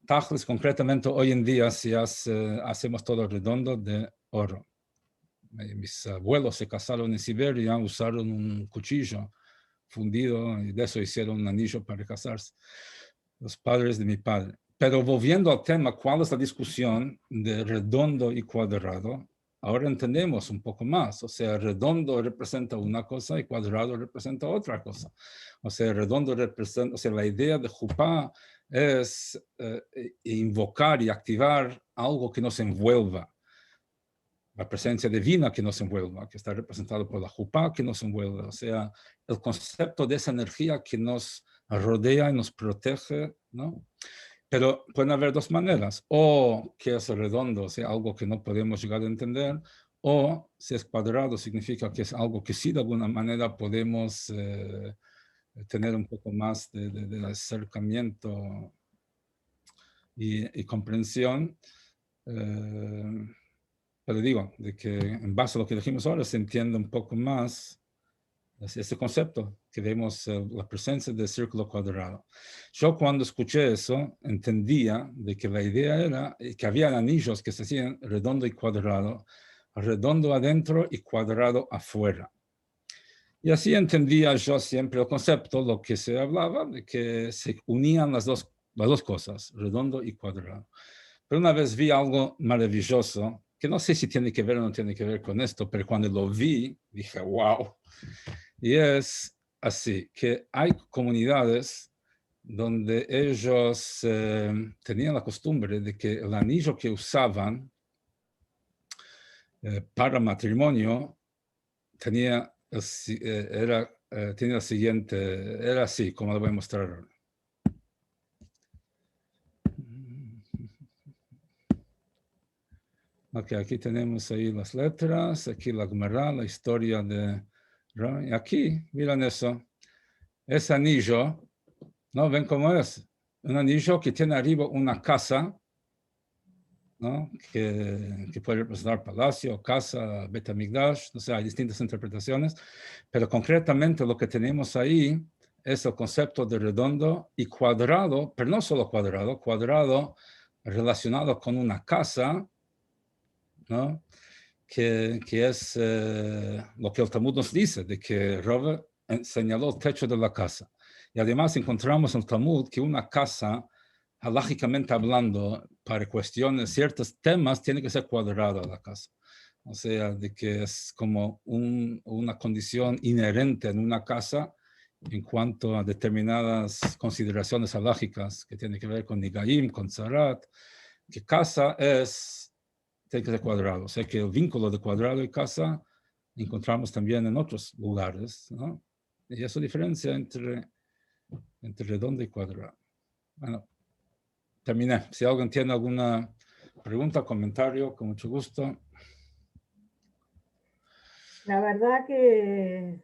Tajles, concretamente hoy en día, si hacemos todo redondo de oro. Mis abuelos se casaron en Siberia, usaron un cuchillo fundido y de eso hicieron un anillo para casarse. Los padres de mi padre. Pero volviendo al tema, ¿cuál es la discusión de redondo y cuadrado? Ahora entendemos un poco más. O sea, redondo representa una cosa y cuadrado representa otra cosa. O sea, redondo representa, o sea, la idea de jupá es invocar y activar algo que nos envuelva. La presencia divina que nos envuelva, que está representado por la jupá que nos envuelve. O sea, el concepto de esa energía que nos rodea y nos protege, ¿no? Pero pueden haber dos maneras, o que es redondo, o sea, algo que no podemos llegar a entender, o si es cuadrado, significa que es algo que sí de alguna manera podemos tener un poco más de acercamiento y comprensión. Pero digo, de que en base a lo que dijimos ahora se entiende un poco más ese concepto, que vemos la presencia del círculo cuadrado. Yo cuando escuché eso, entendía de que la idea era que había anillos que se hacían redondo y cuadrado adentro y cuadrado afuera. Y así entendía yo siempre el concepto, lo que se hablaba, de que se unían las dos cosas, redondo y cuadrado. Pero una vez vi algo maravilloso, que no sé si tiene que ver o no tiene que ver con esto, pero cuando lo vi, dije, wow. Y es así, que hay comunidades donde ellos tenían la costumbre de que el anillo que usaban para matrimonio tenía el siguiente, era así, como lo voy a mostrar ahora. Ok, aquí tenemos ahí las letras, aquí la Gemara, la historia de... Y aquí, miren eso, ese anillo, ¿no? ¿Ven cómo es? Un anillo que tiene arriba una casa, ¿no? Que puede representar palacio, casa, Bet HaMikdash, no sé, hay distintas interpretaciones, pero concretamente lo que tenemos ahí es el concepto de redondo y cuadrado, pero no solo cuadrado relacionado con una casa, ¿no? Que es lo que el Talmud nos dice, de que Rove señaló el techo de la casa. Y además encontramos en el Talmud que una casa, halajicamente hablando, para cuestiones, ciertos temas, tiene que ser cuadrada la casa. O sea, de que es como una condición inherente en una casa en cuanto a determinadas consideraciones halágicas que tienen que ver con Nigaim, con Zarat, que casa tiene que ser cuadrado. O sea que el vínculo de cuadrado y casa encontramos también en otros lugares, ¿no? Y esa diferencia entre redondo y cuadrado. Bueno, terminé. Si alguien tiene alguna pregunta, comentario, con mucho gusto. La verdad que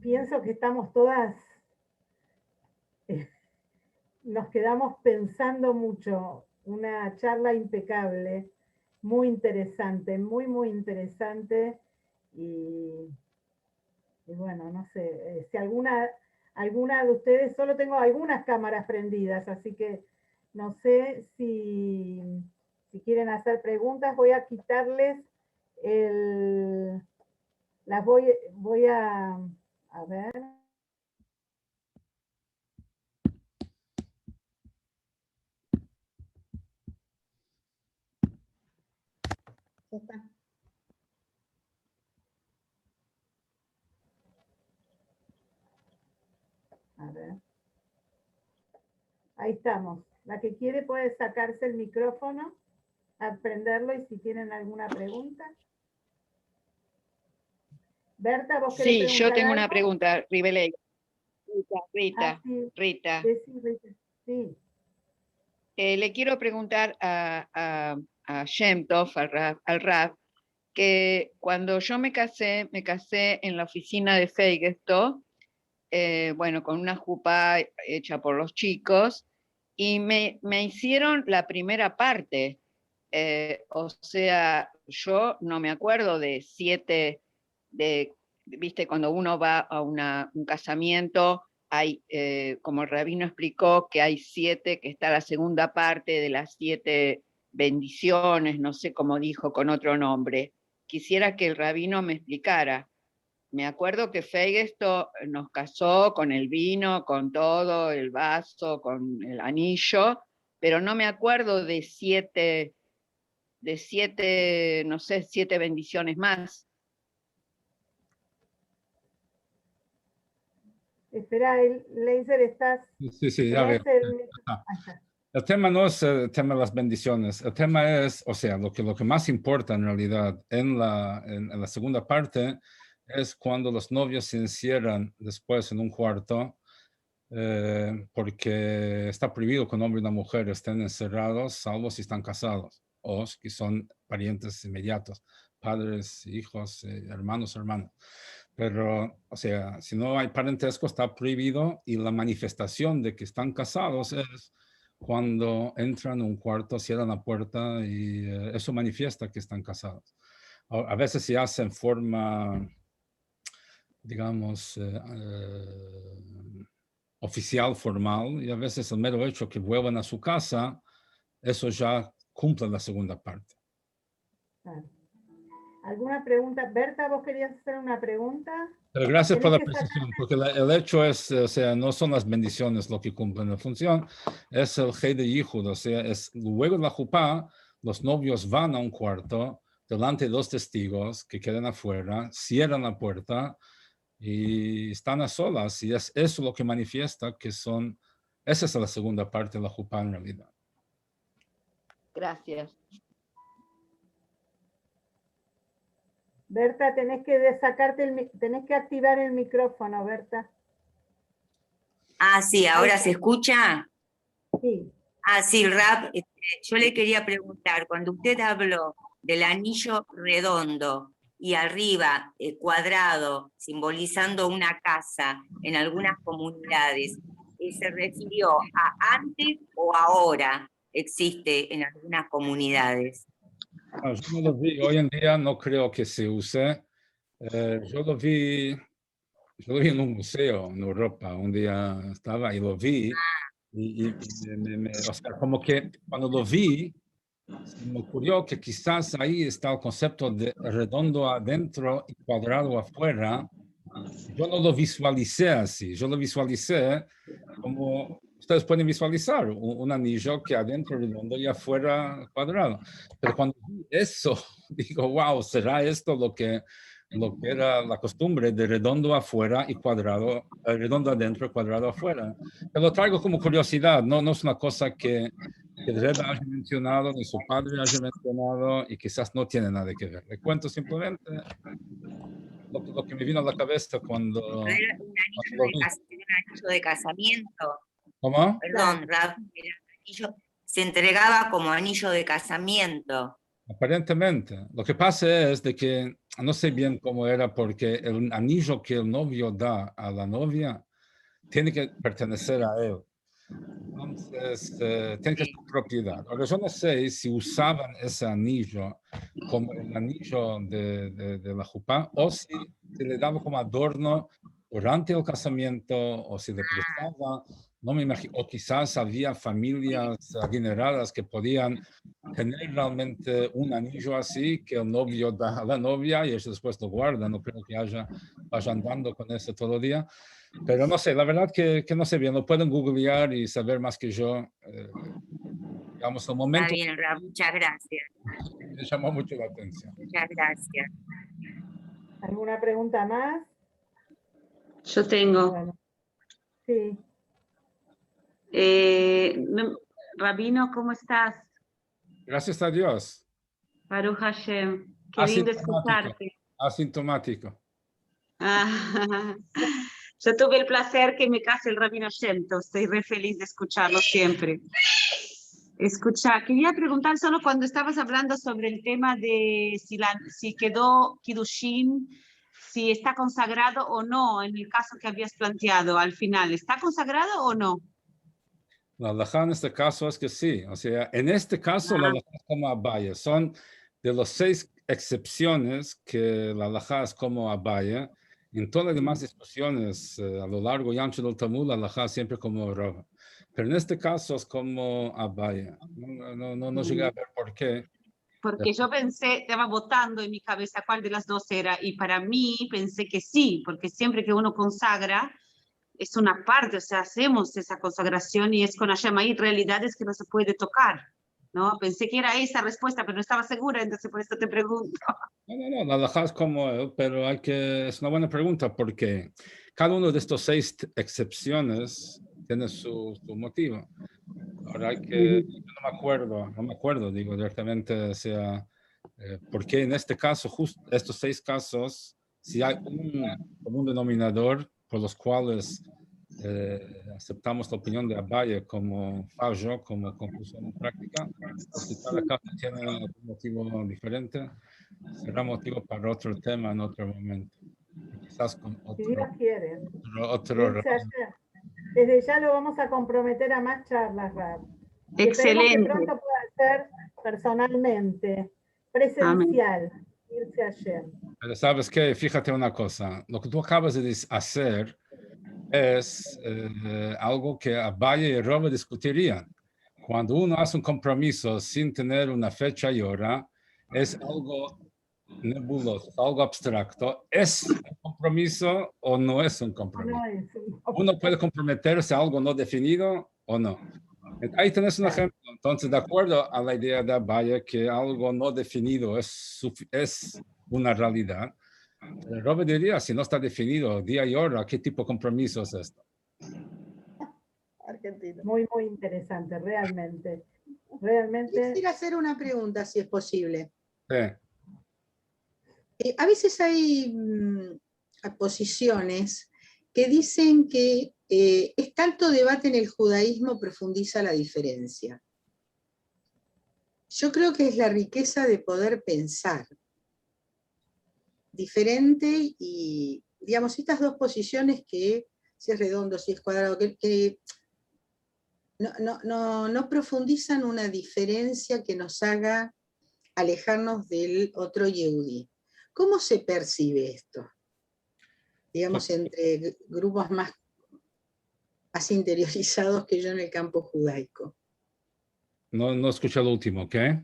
pienso que estamos todas, nos quedamos pensando mucho. Una charla impecable, muy interesante, muy interesante. Y bueno, no sé, si alguna de ustedes, solo tengo algunas cámaras prendidas, así que no sé si quieren hacer preguntas. Voy a quitarles las voy a ver. Ya está. A ver. Ahí estamos. La que quiere puede sacarse el micrófono, aprenderlo y si tienen alguna pregunta. Berta, ¿vos querés preguntar? Sí, yo tengo algo? una pregunta, Ribeley. Rita. Sí. Rita. Sí. Le quiero preguntar a Shem Tov, al Rav, que cuando yo me casé en la oficina de Feigesto, bueno, con una jupá hecha por los chicos, y me hicieron la primera parte. O sea, yo no me acuerdo de 7, viste, cuando uno va a un casamiento, hay, como el rabino explicó, que hay 7, que está la segunda parte de las 7 bendiciones, no sé cómo dijo con otro nombre. Quisiera que el rabino me explicara. Me acuerdo que Feigesto nos casó con el vino, con todo, el vaso, con el anillo, pero no me acuerdo de 7, no sé, 7 bendiciones más. Espera, Leiser, estás... Sí, ya veo. Ahí está. El tema no es el tema de las bendiciones, el tema es, o sea, lo que más importa en realidad en la segunda parte es cuando los novios se encierran después en un cuarto, porque está prohibido que un hombre y una mujer estén encerrados, salvo si están casados o si son parientes inmediatos, padres, hijos, hermanos. Pero, o sea, si no hay parentesco, está prohibido, y la manifestación de que están casados es cuando entran a un cuarto, cierran la puerta, y eso manifiesta que están casados. A veces se hace en forma, digamos, oficial, formal, y a veces el mero hecho que vuelvan a su casa, eso ya cumple la segunda parte. ¿Alguna pregunta? Berta, ¿vos querías hacer una pregunta? Pero gracias por la precisión, porque el hecho es, o sea, no son las bendiciones lo que cumplen la función, es el Hey de Yihud, o sea, es luego de la jupá, los novios van a un cuarto delante de 2 testigos que quedan afuera, cierran la puerta y están a solas, y es eso lo que manifiesta que son, esa es la segunda parte de la jupá en realidad. Gracias. Berta, tenés que activar el micrófono, Berta. Ah, sí, ¿ahora se escucha? Sí. Ah, sí, Rab, yo le quería preguntar, cuando usted habló del anillo redondo y arriba cuadrado, simbolizando una casa en algunas comunidades, ¿se refirió a antes o ahora existe en algunas comunidades? Yo no lo vi, hoy en día no creo que se use. Yo lo vi en un museo en Europa, un día estaba y lo vi, y o sea, como que cuando lo vi, se me ocurrió que quizás ahí está el concepto de redondo adentro y cuadrado afuera. Yo no lo visualicé así, yo lo visualicé como ustedes pueden visualizar, un anillo que adentro redondo y afuera cuadrado. Pero cuando vi eso, digo, wow, ¿será esto lo que era la costumbre de redondo afuera y cuadrado, redondo adentro y cuadrado afuera? Te lo traigo como curiosidad, no es una cosa que el Rebbe haya mencionado, ni su padre haya mencionado, y quizás no tiene nada que ver. Le cuento simplemente lo que me vino a la cabeza cuando... Era un anillo de casamiento. ¿Cómo? Perdón, Rab, se entregaba como anillo de casamiento. Aparentemente. Lo que pasa es de que no sé bien cómo era, porque el anillo que el novio da a la novia tiene que pertenecer a él. Entonces, tiene que ser propiedad. Ahora, yo no sé si usaban ese anillo como el anillo de la jupá, o si se le daba como adorno durante el casamiento, o si le prestaba, no me imagino, o quizás había familias adineradas que podían tener realmente un anillo así que el novio da a la novia y ellos después lo guardan. No creo que vayan andando con eso todo el día. Pero no sé, la verdad que no sé bien, lo pueden googlear y saber más que yo. Digamos, el momento... Está bien, Rab, muchas gracias. Me llamó mucho la atención. Muchas gracias. ¿Alguna pregunta más? Yo tengo. Bueno, sí. Rabino, ¿cómo estás? Gracias a Dios. Baruch Hashem. Qué lindo escucharte. Asintomático. Yo tuve el placer que me case el Rabino Shem Tov. Estoy re feliz de escucharlo siempre. Escucha, quería preguntar solo cuando estabas hablando sobre el tema de si quedó Kiddushin, si está consagrado o no, en el caso que habías planteado al final. ¿Está consagrado o no? La halajá en este caso es que sí. O sea, en este caso la halajá es como Abaya. Son de las 6 excepciones que la halajá es como Abaya. En todas las demás discusiones a lo largo y ancho del Talmud, la halajá siempre como Rava. Pero en este caso es como Abaya. No llegué a ver por qué. Porque yo pensé, estaba votando en mi cabeza cuál de las dos era, y para mí pensé que sí, porque siempre que uno consagra, es una parte, o sea, hacemos esa consagración y es con Hashem. Hay realidades que no se puede tocar, ¿no? Pensé que era esa respuesta, pero no estaba segura, entonces por eso te pregunto. No, la halajá es como él, pero es una buena pregunta porque cada uno de estos 6 excepciones tiene su motivo. Ahora no me acuerdo, digo directamente, o sea, porque en este caso, justo estos 6 casos, si hay un común denominador por los cuales aceptamos la opinión de Abaye como fallo, como conclusión práctica, si cada caso tiene un motivo diferente, será motivo para otro tema en otro momento. Quizás con Si Dios quiere. otro Desde ya lo vamos a comprometer a más charlas, Rab. Excelente. Esperemos que pronto pueda ser personalmente, presencial, irse ayer. Pero sabes qué, fíjate una cosa, lo que tú acabas de hacer es algo que Abaye y Rava discutirían. Cuando uno hace un compromiso sin tener una fecha y hora, es algo nebuloso, algo abstracto. ¿Es un compromiso o no es un compromiso? No es un- Uno puede comprometerse a algo no definido o no. Ahí tenés un ejemplo. Entonces, de acuerdo a la idea de Abaye que algo no definido es una realidad, Robert diría, si no está definido día y hora, ¿qué tipo de compromiso es esto? Argentina. Muy, muy interesante, realmente. Realmente. Quisiera hacer una pregunta, si es posible. Sí. A veces hay posiciones que dicen que este alto debate en el judaísmo profundiza la diferencia. Yo creo que es la riqueza de poder pensar diferente y, digamos, estas dos posiciones que, si es redondo, si es cuadrado, que no profundizan una diferencia que nos haga alejarnos del otro yehudí. ¿Cómo se percibe esto? Digamos, entre grupos más interiorizados que yo en el campo judaico. No escuché lo último, ¿qué?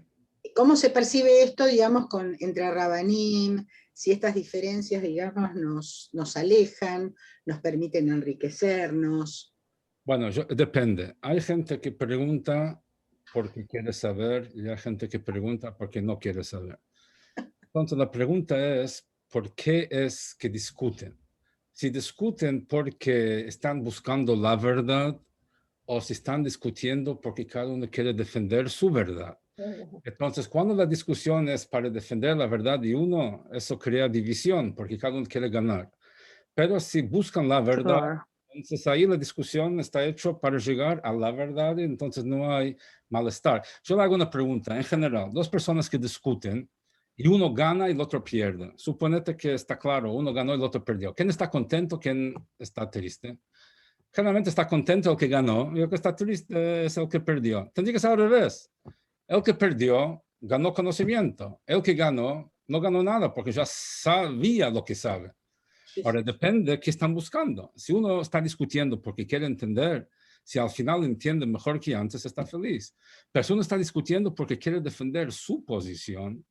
¿Cómo se percibe esto, digamos, entre Rabanim? Si estas diferencias, digamos, nos alejan, nos permiten enriquecernos. Bueno, depende. Hay gente que pregunta porque quiere saber y hay gente que pregunta porque no quiere saber. Entonces, la pregunta es, ¿por qué es que discuten? Si discuten porque están buscando la verdad o si están discutiendo porque cada uno quiere defender su verdad. Entonces, cuando la discusión es para defender la verdad de uno, eso crea división porque cada uno quiere ganar. Pero si buscan la verdad, entonces ahí la discusión está hecha para llegar a la verdad y entonces no hay malestar. Yo le hago una pregunta. En general, dos personas que discuten y uno gana y el otro pierde. Suponete que está claro, uno ganó y el otro perdió. ¿Quién está contento? ¿Quién está triste? Generalmente está contento el que ganó y el que está triste es el que perdió. Tendría que ser al revés. El que perdió ganó conocimiento. El que ganó no ganó nada porque ya sabía lo que sabe. Ahora depende de qué están buscando. Si uno está discutiendo porque quiere entender, si al final entiende mejor que antes, está feliz. Pero si uno está discutiendo porque quiere defender su posición,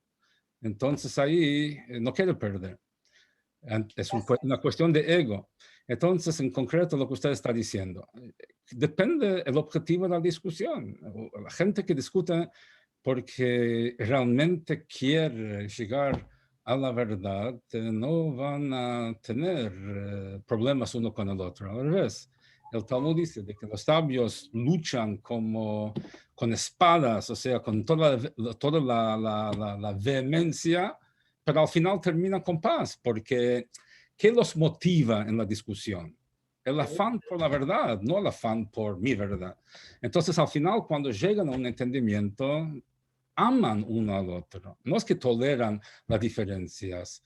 entonces ahí no quiere perder. Es una cuestión de ego. Entonces, en concreto, lo que usted está diciendo, depende del objetivo de la discusión. La gente que discute porque realmente quiere llegar a la verdad, no van a tener problemas uno con el otro. Al revés, el Talmud dice de que los sabios luchan como con espadas, o sea, con toda la vehemencia, pero al final terminan con paz, porque ¿qué los motiva en la discusión? el afán por la verdad, no el afán por mi verdad. Entonces, al final, cuando llegan a un entendimiento, aman uno al otro. No es que toleran las diferencias.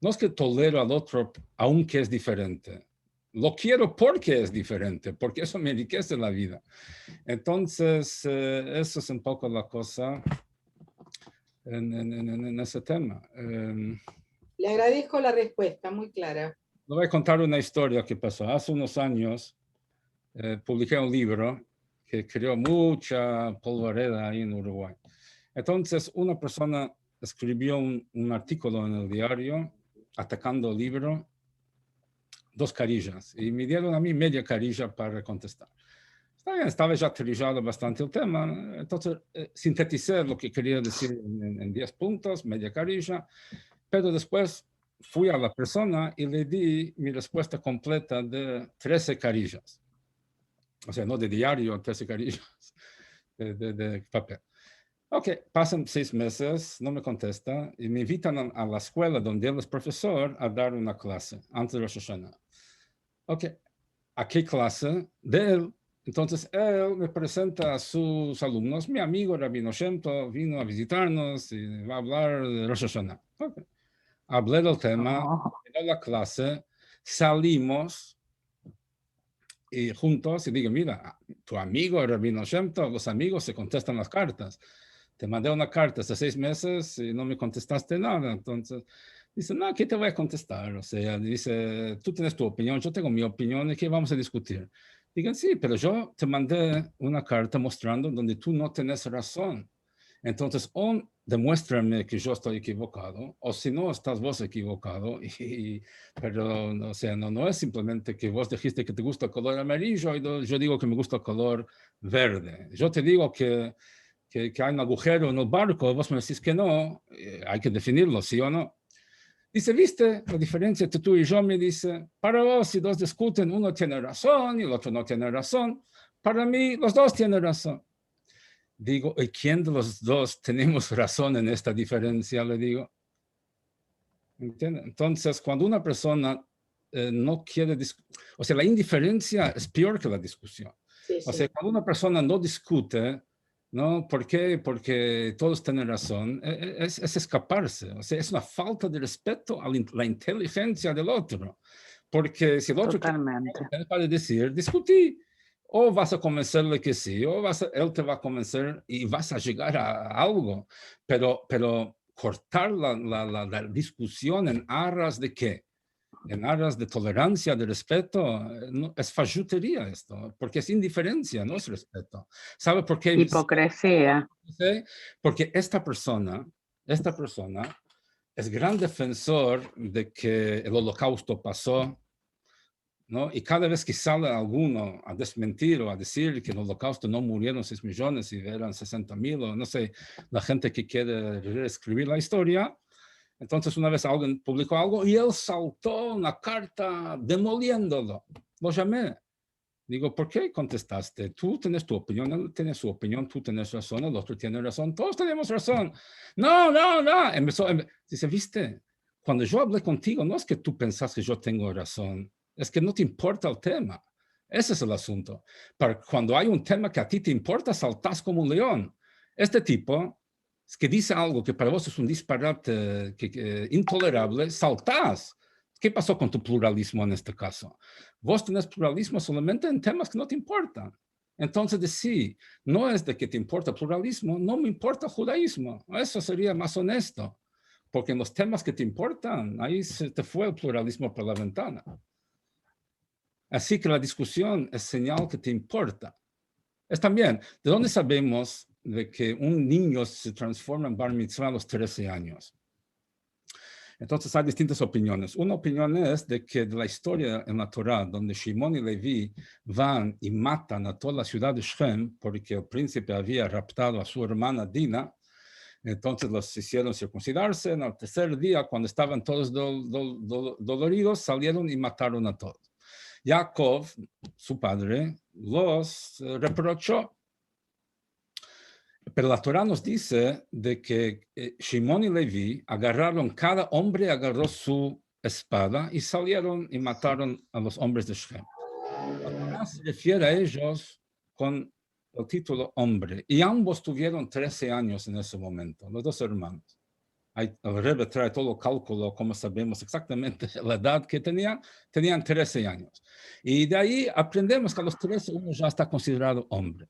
No es que tolero al otro aunque es diferente. Lo quiero porque es diferente, porque eso me enriquece la vida. Entonces, eso es un poco la cosa en ese tema. Le agradezco la respuesta, muy clara. Le voy a contar una historia que pasó. Hace unos años publiqué un libro que creó mucha polvareda ahí en Uruguay. Entonces, una persona escribió un artículo en el diario atacando el libro, 2 carillas, y me dieron a mí media carilla para contestar. Está bien, estaba ya trillado bastante el tema, entonces sinteticé lo que quería decir en 10 puntos, media carilla, pero después fui a la persona y le di mi respuesta completa de 13 carillas. O sea, no de diario, 13 carillas de papel. Ok, pasan 6 meses, no me contesta y me invitan a la escuela donde él es profesor a dar una clase antes de Rosh Hashanah. Ok, ¿a qué clase? De él. Entonces él me presenta a sus alumnos. Mi amigo Rabino Shem Tov vino a visitarnos y va a hablar de Rosh Hashanah. Okay. Hablé del tema, en la clase, salimos y juntos y digo, mira, tu amigo Rabino Shem Tov, los amigos se contestan las cartas. Te mandé una carta hace 6 meses y no me contestaste nada. Entonces, dice, no, ¿qué te voy a contestar? O sea, dice, tú tienes tu opinión, yo tengo mi opinión y ¿qué vamos a discutir? Digan, sí, pero yo te mandé una carta mostrando donde tú no tienes razón. Entonces, o demuéstrame que yo estoy equivocado, o si no, estás vos equivocado. Pero, o sea, no es simplemente que vos dijiste que te gusta el color amarillo y yo digo que me gusta el color verde. Yo te digo que hay un agujero en el barco, vos me decís que no, hay que definirlo, sí o no. Dice, ¿viste la diferencia entre tú y yo? Me dice, para vos, si dos discuten, uno tiene razón y el otro no tiene razón. Para mí, los dos tienen razón. Digo, ¿y quién de los dos tenemos razón en esta diferencia? Le digo. ¿Entiende? Entonces, cuando una persona no quiere discutir, o sea, la indiferencia es peor que la discusión. Sí, sí. O sea, cuando una persona no discute, ¿no? ¿Por qué? Porque todos tienen razón. Es escaparse. O sea, es una falta de respeto a la inteligencia del otro. Porque si el otro tiene para decir, discutí. O vas a convencerle que sí, o él te va a convencer y vas a llegar a algo. Pero cortar la discusión en aras de qué? En aras de tolerancia, de respeto, no, es fallutería esto, porque es indiferencia, no es respeto. ¿Sabe por qué? Hipocresía. ¿Sí? Porque esta persona es gran defensor de que el holocausto pasó, ¿no? Y cada vez que sale alguno a desmentir o a decir que en el holocausto no murieron 6 millones y eran 60,000, o no sé, la gente que quiere reescribir la historia, entonces una vez alguien publicó algo y él saltó una carta demoliéndolo. Lo llamé. Digo, ¿por qué contestaste? Tú tienes tu opinión, él tiene su opinión, tú tienes razón, el otro tiene razón, todos tenemos razón. No. Dice, ¿viste? Cuando yo hablé contigo, no es que tú pensás que yo tengo razón, es que no te importa el tema. Ese es el asunto. Pero cuando hay un tema que a ti te importa, saltás como un león. Este tipo, es que dice algo que para vos es un disparate intolerable, saltás. ¿Qué pasó con tu pluralismo en este caso? Vos tenés pluralismo solamente en temas que no te importan. Entonces, sí, no es de que te importa pluralismo, no me importa judaísmo. Eso sería más honesto. Porque en los temas que te importan, ahí se te fue el pluralismo por la ventana. Así que la discusión es señal que te importa. Es también, ¿de dónde sabemos de que un niño se transforma en bar mitzvah a los 13 años? Entonces hay distintas opiniones. Una opinión es de que de la historia en la Torá, donde Shimon y Leví van y matan a toda la ciudad de Shem porque el príncipe había raptado a su hermana Dina, entonces los hicieron circuncidarse. En el tercer día, cuando estaban todos doloridos, salieron y mataron a todos. Jacob, su padre, los reprochó. Pero la Torá nos dice de que Shimon y Leví agarraron, cada hombre agarró su espada y salieron y mataron a los hombres de Shem. Satanás se refiere a ellos con el título hombre, y ambos tuvieron 13 años en ese momento, los dos hermanos. El Rebbe trae todo el cálculo, como sabemos exactamente la edad que tenían 13 años. Y de ahí aprendemos que a los 13 uno ya está considerado hombre.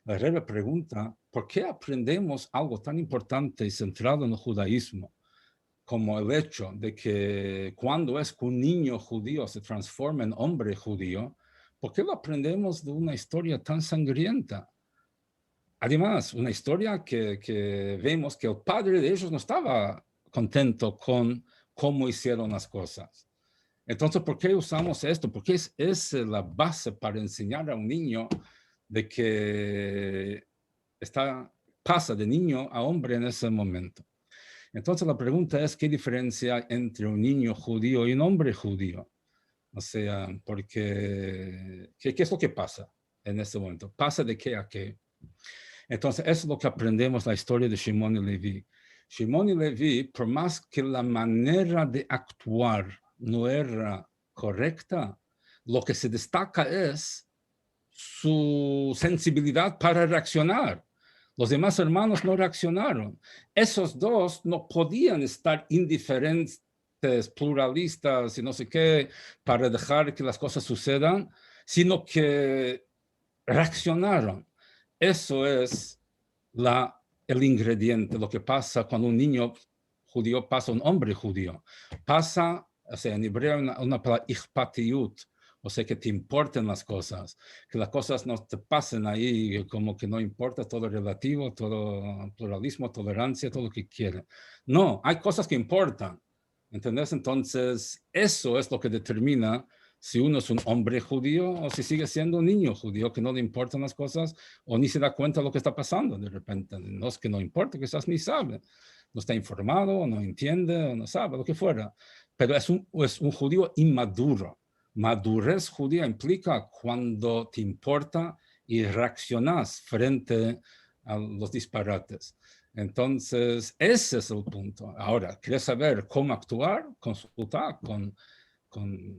El Rebbe pregunta, ¿por qué aprendemos algo tan importante y centrado en el judaísmo, como el hecho de que cuando es que un niño judío se transforma en hombre judío, ¿por qué lo aprendemos de una historia tan sangrienta? Además, una historia que vemos que el padre de ellos no estaba contento con cómo hicieron las cosas. Entonces, ¿por qué usamos esto? Porque es la base para enseñar a un niño de que pasa de niño a hombre en ese momento. Entonces, la pregunta es, ¿qué diferencia entre un niño judío y un hombre judío? O sea, porque, ¿qué es lo que pasa en ese momento? ¿Pasa de qué a qué? Entonces, eso es lo que aprendemos en la historia de Shimon y Leví. Shimon y Leví, por más que la manera de actuar no era correcta, lo que se destaca es su sensibilidad para reaccionar. Los demás hermanos no reaccionaron. Esos dos no podían estar indiferentes, pluralistas y no sé qué, para dejar que las cosas sucedan, sino que reaccionaron. Eso es el ingrediente, lo que pasa cuando un niño judío pasa a un hombre judío. Pasa, o sea, en hebreo una palabra ichpatiyut, o sea, que te importen las cosas, que las cosas no te pasen ahí como que no importa, todo relativo, todo pluralismo, tolerancia, todo lo que quieren. No, hay cosas que importan, ¿entendés? Entonces, eso es lo que determina si uno es un hombre judío o si sigue siendo un niño judío que no le importan las cosas o ni se da cuenta de lo que está pasando de repente. No es que no importa, quizás ni sabe, no está informado, o no entiende, o no sabe, lo que fuera. Pero es un judío inmaduro. Madurez judía implica cuando te importa y reaccionas frente a los disparates. Entonces, ese es el punto. Ahora, ¿quieres saber cómo actuar? Consultar con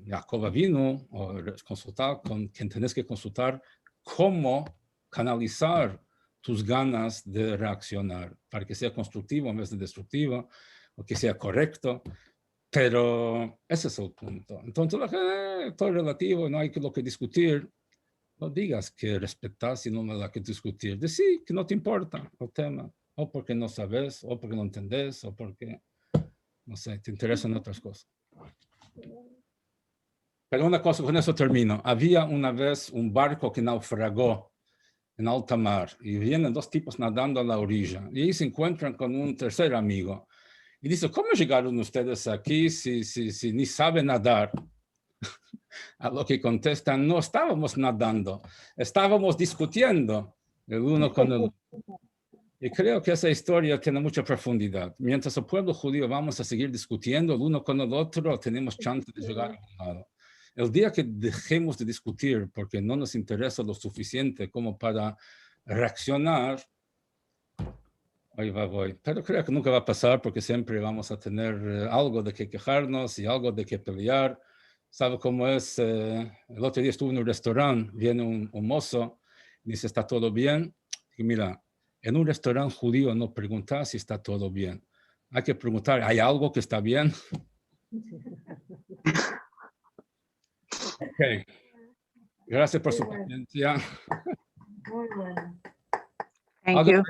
Jacob Avinu o consultar con quien tenés que consultar cómo canalizar tus ganas de reaccionar para que sea constructivo en vez de destructivo o que sea correcto. Pero ese es el punto. Entonces, todo es relativo, no hay lo que discutir. No digas que respetas y no hay que discutir. Decí que no te importa el tema, o porque no sabes, o porque no entendés, o porque, no sé, te interesan otras cosas. Pero una cosa, con eso termino. Había una vez un barco que naufragó en alta mar y vienen dos tipos nadando a la orilla y ahí se encuentran con un tercer amigo y dice, ¿cómo llegaron ustedes aquí si ni saben nadar? A lo que contestan, no estábamos nadando, estábamos discutiendo el uno con el otro. Y creo que esa historia tiene mucha profundidad. Mientras el pueblo judío vamos a seguir discutiendo el uno con el otro, tenemos chance de llegar a un lado. El día que dejemos de discutir porque no nos interesa lo suficiente como para reaccionar, ahí voy. Pero creo que nunca va a pasar porque siempre vamos a tener algo de que quejarnos y algo de que pelear. ¿Sabe cómo es? El otro día estuve en un restaurante, viene un mozo, dice, ¿está todo bien? Y mira, en un restaurante judío no preguntas si está todo bien. Hay que preguntar, ¿hay algo que está bien? Ok. Gracias por su paciencia. Muy bueno. Thank you.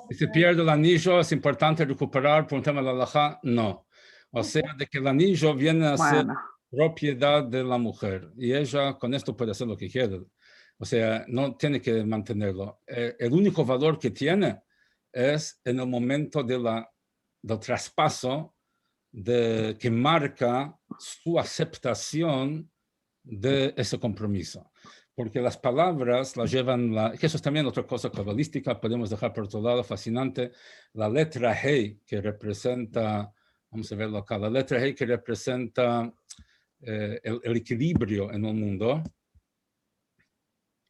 Si se pierde el anillo, ¿es importante recuperar por un tema de la halajá? No. O sea, de que el anillo viene a ser propiedad de la mujer y ella con esto puede hacer lo que quiere. O sea, no tiene que mantenerlo. El único valor que tiene es en el momento del traspaso que marca su aceptación de ese compromiso. Porque las palabras las llevan, que eso es también otra cosa cabalística, podemos dejar por otro lado, fascinante, la letra Hey, que representa, vamos a verlo acá, la letra Hey que representa el equilibrio en el mundo,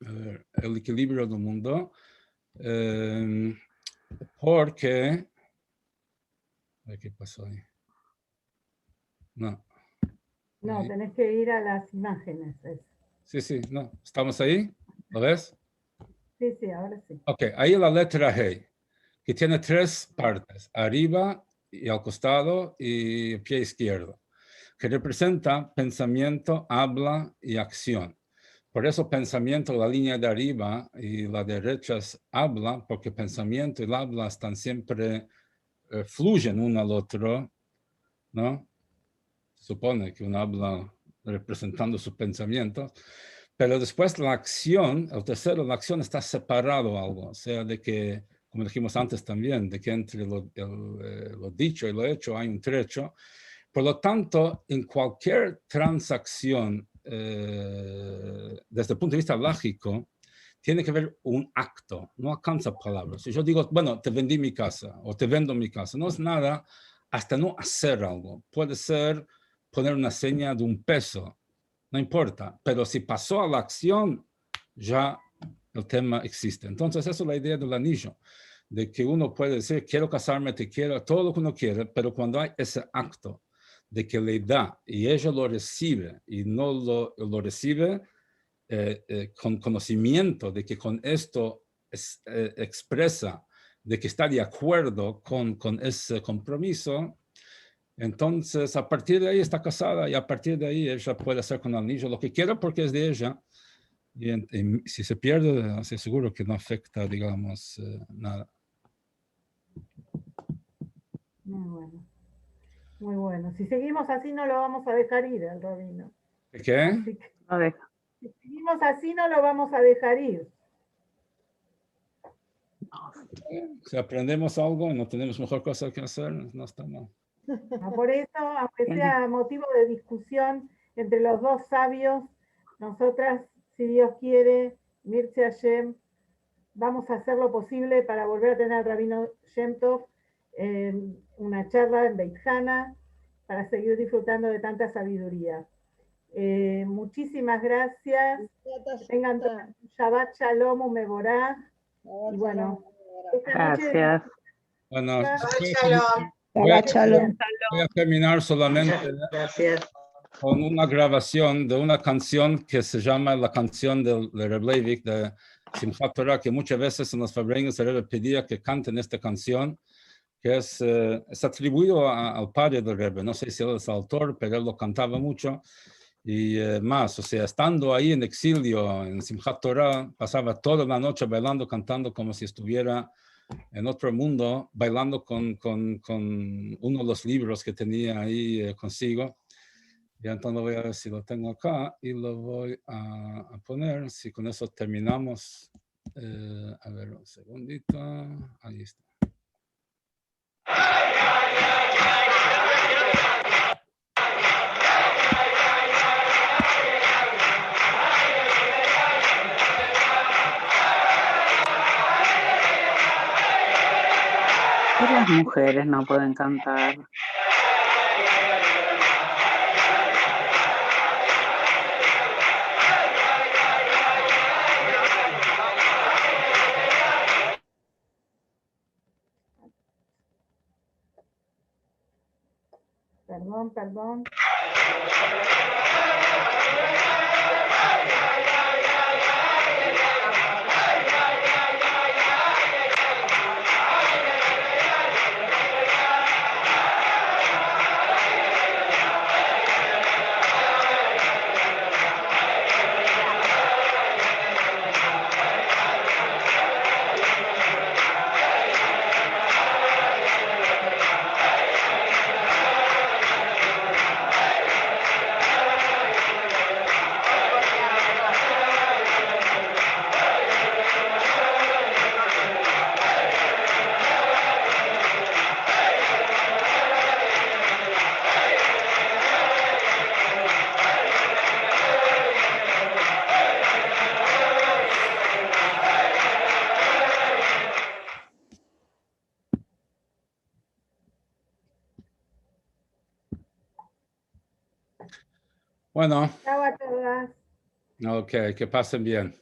el equilibrio del mundo, porque, ¿qué pasó ahí? No. No, tenés que ir a las imágenes. sí, no. ¿Estamos ahí? ¿Lo ves? Sí, ahora sí. Ok, ahí la letra G, que tiene 3 partes, arriba y al costado y el pie izquierdo, que representa pensamiento, habla y acción. Por eso pensamiento, la línea de arriba y la derecha es habla, porque pensamiento y el habla están siempre, fluyen uno al otro, ¿no? Se supone que uno habla representando sus pensamientos, pero después la acción, el tercero, la acción está separado algo, o sea, de que, como dijimos antes también, de que entre lo dicho y lo hecho hay un trecho. Por lo tanto, en cualquier transacción, desde el punto de vista lógico, tiene que haber un acto, no alcanza palabras. Si yo digo, bueno, te vendí mi casa o te vendo mi casa, no es nada hasta no hacer algo. Puede ser poner una seña de un peso, no importa, pero si pasó a la acción, ya el tema existe. Entonces, esa es la idea del anillo, de que uno puede decir, quiero casarme, te quiero, todo lo que uno quiere, pero cuando hay ese acto de que le da y ella lo recibe y no lo recibe con conocimiento de que con esto expresa de que está de acuerdo con ese compromiso, entonces a partir de ahí está casada y a partir de ahí ella puede hacer con el anillo lo que quiera porque es de ella. Y si se pierde, estoy seguro que no afecta, digamos, nada. Muy bueno. Muy bueno. Si seguimos así no lo vamos a dejar ir al rabino. ¿Qué? Así que, A ver. si seguimos así no lo vamos a dejar ir. Si aprendemos algo y no tenemos mejor cosa que hacer, no está mal. Por eso, aunque sea motivo de discusión entre los dos sabios, nosotras, si Dios quiere, Mircea Hashem, vamos a hacer lo posible para volver a tener al rabino Shem Tov en una charla en Beit Hana, para seguir disfrutando de tanta sabiduría. Muchísimas gracias. Tengan un Shabbat Shalom, un Mevorá. Y bueno, esta noche Gracias. Bueno, Shabbat shalom. voy a terminar solamente Gracias. con una grabación de una canción que se llama la canción de Reb Leivik, de Simchat Torah, que muchas veces en los fabreños el Rebbe pedía que canten esta canción, que es atribuido al padre del Rebbe. No sé si él es autor, pero él lo cantaba mucho. Y más, o sea, estando ahí en exilio, en Simchat Torah, pasaba toda la noche bailando, cantando como si estuviera en otro mundo, bailando con uno de los libros que tenía ahí consigo. Y entonces voy a ver si lo tengo acá y lo voy a poner. Si con eso terminamos. A ver, un segundito. Ahí está. ¿Por qué las mujeres no pueden cantar? Perdón. Bueno. Chao a todas. Ok, que pasen bien.